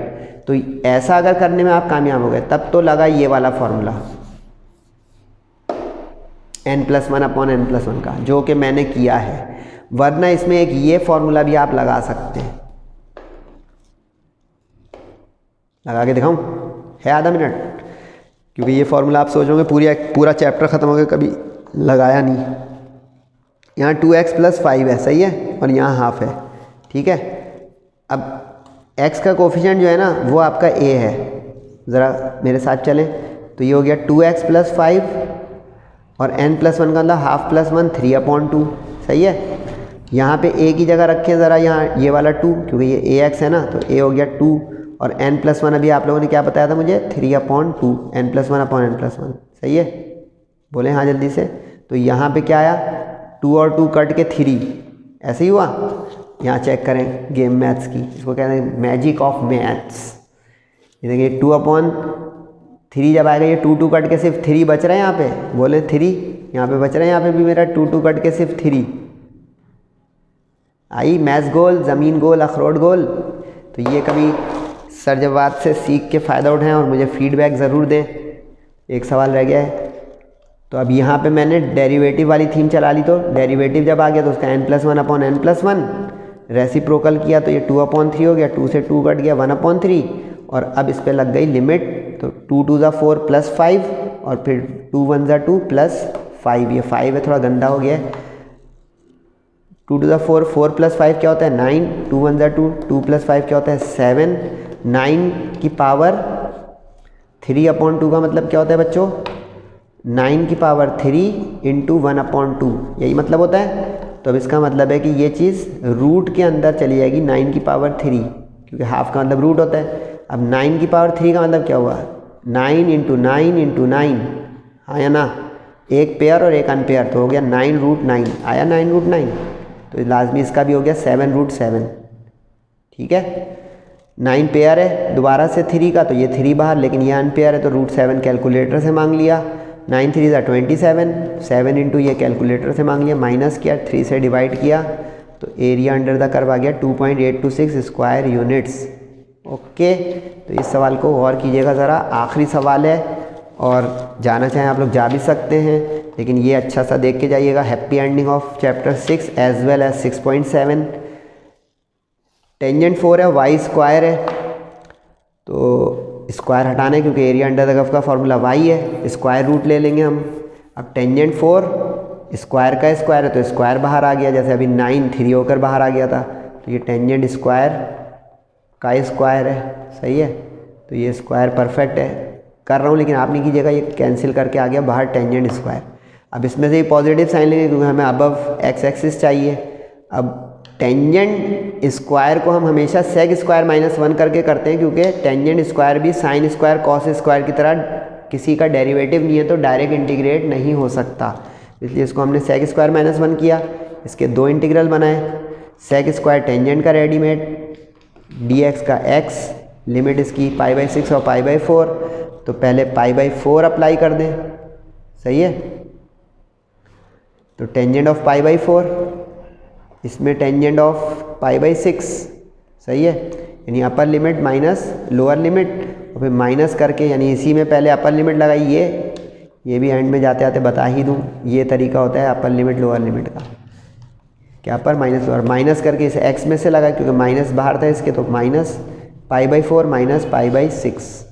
तो ऐसा अगर करने में आप कामयाब हो गए तब तो लगा ये वाला फॉर्मूला n+1/n+1 का, जो कि मैंने किया है, वरना इसमें एक ये फॉर्मूला भी आप लगा सकते हैं। लगा के दिखाऊं? है आधा मिनट, क्योंकि ये फॉर्मूला आप सोचोगे पूरा चैप्टर ख़त्म हो गया, कभी लगाया नहीं। यहाँ 2x + 5 है, सही है, और यहाँ हाफ है, ठीक है। अब x का कोफिशिएंट जो है ना वो आपका a है, ज़रा मेरे साथ चलें, तो ये हो गया 2x + 5 और n+1 का मतलब हाफ + 1 3/2, सही है। यहाँ पे a की जगह रखें ज़रा, यहाँ ये वाला 2, क्योंकि ये ax है ना, तो a हो गया 2, और n+1 अभी आप लोगों ने क्या बताया था मुझे, 3/2, n+1/n+1, सही है, बोले हाँ जल्दी से। तो यहाँ पे क्या आया, 2 और 2 कट के 3, ऐसे ही हुआ। यहाँ चेक करें गेम मैथ्स की, इसको कहते हैं मैजिक ऑफ मैथ्स। ये देखिए 2/3 जब आएगा, ये 2 कट के सिर्फ 3 बच रहा है यहाँ पे, बोले 3 यहाँ पे बच रहे हैं, यहाँ पे भी मेरा 2 कट के सिर्फ 3 आई। मैथ्स गोल, ज़मीन गोल, अखरोट गोल। तो ये कभी सर जब बात से सीख के फ़ायदा उठाएं और मुझे फीडबैक ज़रूर दें। एक सवाल रह गया है, तो अब यहाँ पे मैंने डेरिवेटिव वाली थीम चला ली, तो डेरिवेटिव जब आ गया तो उसका n+1/n+1 रेसिप्रोकल किया तो ये 2/3 हो गया, 2 से 2 कट गया 1/3, और अब इस पे लग गई लिमिट, तो 2 2 ज़ा 4 +5 और फिर 2 1 ज़ा 2 +5, ये 5 है थोड़ा गंदा हो गया है। 2 2 ज़ा 4, 4 + 5 क्या होता है 9, 2 1 ज़ा 2, 2 + 5 क्या होता है 7, 9 की पावर 3/2 का मतलब क्या होता है बच्चों, 9 की पावर 3 × 1/2, यही मतलब होता है। तो अब इसका मतलब है कि ये चीज़ रूट के अंदर चली जाएगी 9 की पावर 3, क्योंकि हाफ का मतलब रूट होता है। अब 9 की पावर 3 का मतलब क्या हुआ, 9 × 9 × 9, हाँ या ना, एक पेयर और एक अनपेयर, तो हो गया 9√9, आया 9√9। तो लाजमी इसका भी हो गया 7√7, ठीक है। 9 पेयर है दोबारा से 3 का, तो ये 3 बाहर, लेकिन ये अनपेयर है तो √7 कैलकुलेटर से मांग लिया। 9 3 ज़ा 27, 7 × ये कैलकुलेटर से मांग लिया, माइनस किया, 3 से डिवाइड किया, तो एरिया अंडर द कर्व आ गया 2.826 स्क्वायर यूनिट्स। ओके, तो इस सवाल को गौर कीजिएगा ज़रा, आखिरी सवाल है और जाना चाहें आप लोग जा भी सकते हैं, लेकिन ये अच्छा सा देख के जाइएगा। Happy ending of chapter 6 as well as 6.7। Tangent 4 है, वाई स्क्वायर है, तो स्क्वायर हटाना है क्योंकि एरिया अंडर द कर्व का फॉर्मूला वाई है, स्क्वायर रूट ले लेंगे हम। अब टेंजेंट 4 स्क्वायर का स्क्वायर है तो स्क्वायर बाहर आ गया, जैसे अभी 9 3 होकर बाहर आ गया था, तो ये टेंजेंट स्क्वायर का स्क्वायर है, सही है। तो ये स्क्वायर परफेक्ट है, कर रहा हूँ लेकिन आप नहीं कीजिएगा, ये कैंसिल करके आ गया बाहर टेंजेंट स्क्वायर। अब इसमें से पॉजिटिव साइन लेंगे क्योंकि हमें अबव एक्स एक्सिस चाहिए। अब टेंजेंट स्क्वायर को हम हमेशा सेक स्क्वायर -1 करके करते हैं, क्योंकि टेंजेंट स्क्वायर भी साइन स्क्वायर कॉस स्क्वायर की तरह किसी का डेरिवेटिव नहीं है, तो डायरेक्ट इंटीग्रेट नहीं हो सकता, इसलिए इसको हमने सेक स्क्वायर -1 किया। इसके 2 इंटीग्रल बनाए, सेक स्क्वायर टेंजेंट का रेडीमेड, dx का x, लिमिट इसकी π/6 और π/4, तो पहले π/4 अप्लाई कर दें, सही है। तो टेंजेंट ऑफ π/4, इसमें टेंजेंट ऑफ π/6, सही है, यानी अपर लिमिट माइनस लोअर लिमिट, और फिर माइनस करके, यानी इसी में पहले अपर लिमिट लगाई, ये भी एंड में जाते आते बता ही दूँ, ये तरीका होता है अपर लिमिट लोअर लिमिट का, क्या पर माइनस लोअर, माइनस करके इसे x में से लगा क्योंकि माइनस बाहर था इसके, तो माइनस π/4 माइनस π/6,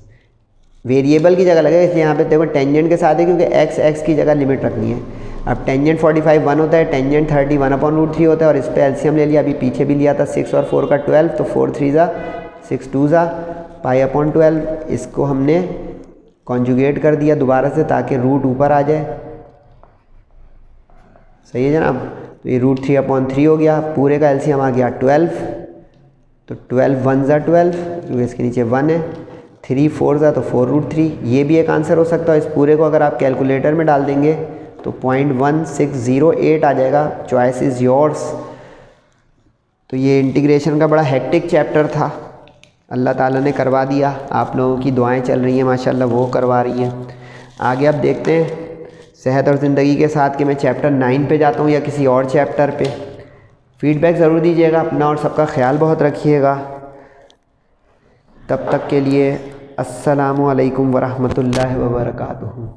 वेरिएबल की जगह लगेगा, इसलिए यहाँ पे देखो टेंजेंट के साथ है क्योंकि x की जगह लिमिट रखनी है। अब टेंजेंट 45 1 होता है, टेंजेंट 30 1/√3 होता है, और इस पर एलसीएम ले लिया, अभी पीछे भी लिया था 6 और 4 का 12, तो 4 3 ज़ा 6 2 ज़ा π/12, इसको हमने कॉन्जुगेट कर दिया दोबारा से ताकि रूट ऊपर आ जाए, सही है जनाब। तो ये √3/3 हो गया, पूरे का एलसीएम आ गया 12, तो 12 1 ज़ा 12, क्योंकि इसके नीचे 1 है, 3 4 ज़ा तो 4√3, ये भी एक आंसर हो सकता है। इस पूरे को अगर आप कैलकुलेटर में डाल देंगे तो 0.1608 आ जाएगा, चॉइस इज़ योर्स। तो ये इंटीग्रेशन का बड़ा हेक्टिक चैप्टर था, अल्लाह ताला ने करवा दिया, आप लोगों की दुआएं चल रही हैं माशाल्लाह, वो करवा रही हैं। आगे अब देखते हैं सेहत और ज़िंदगी के साथ कि मैं चैप्टर 9 पे जाता हूँ या किसी और चैप्टर पे। फीडबैक ज़रूर दीजिएगा अपना, और सबका ख्याल बहुत रखिएगा। तब तक के लिए अस्सलामु अलैकुम वरहमतुल्लाहि वबरकातुहू।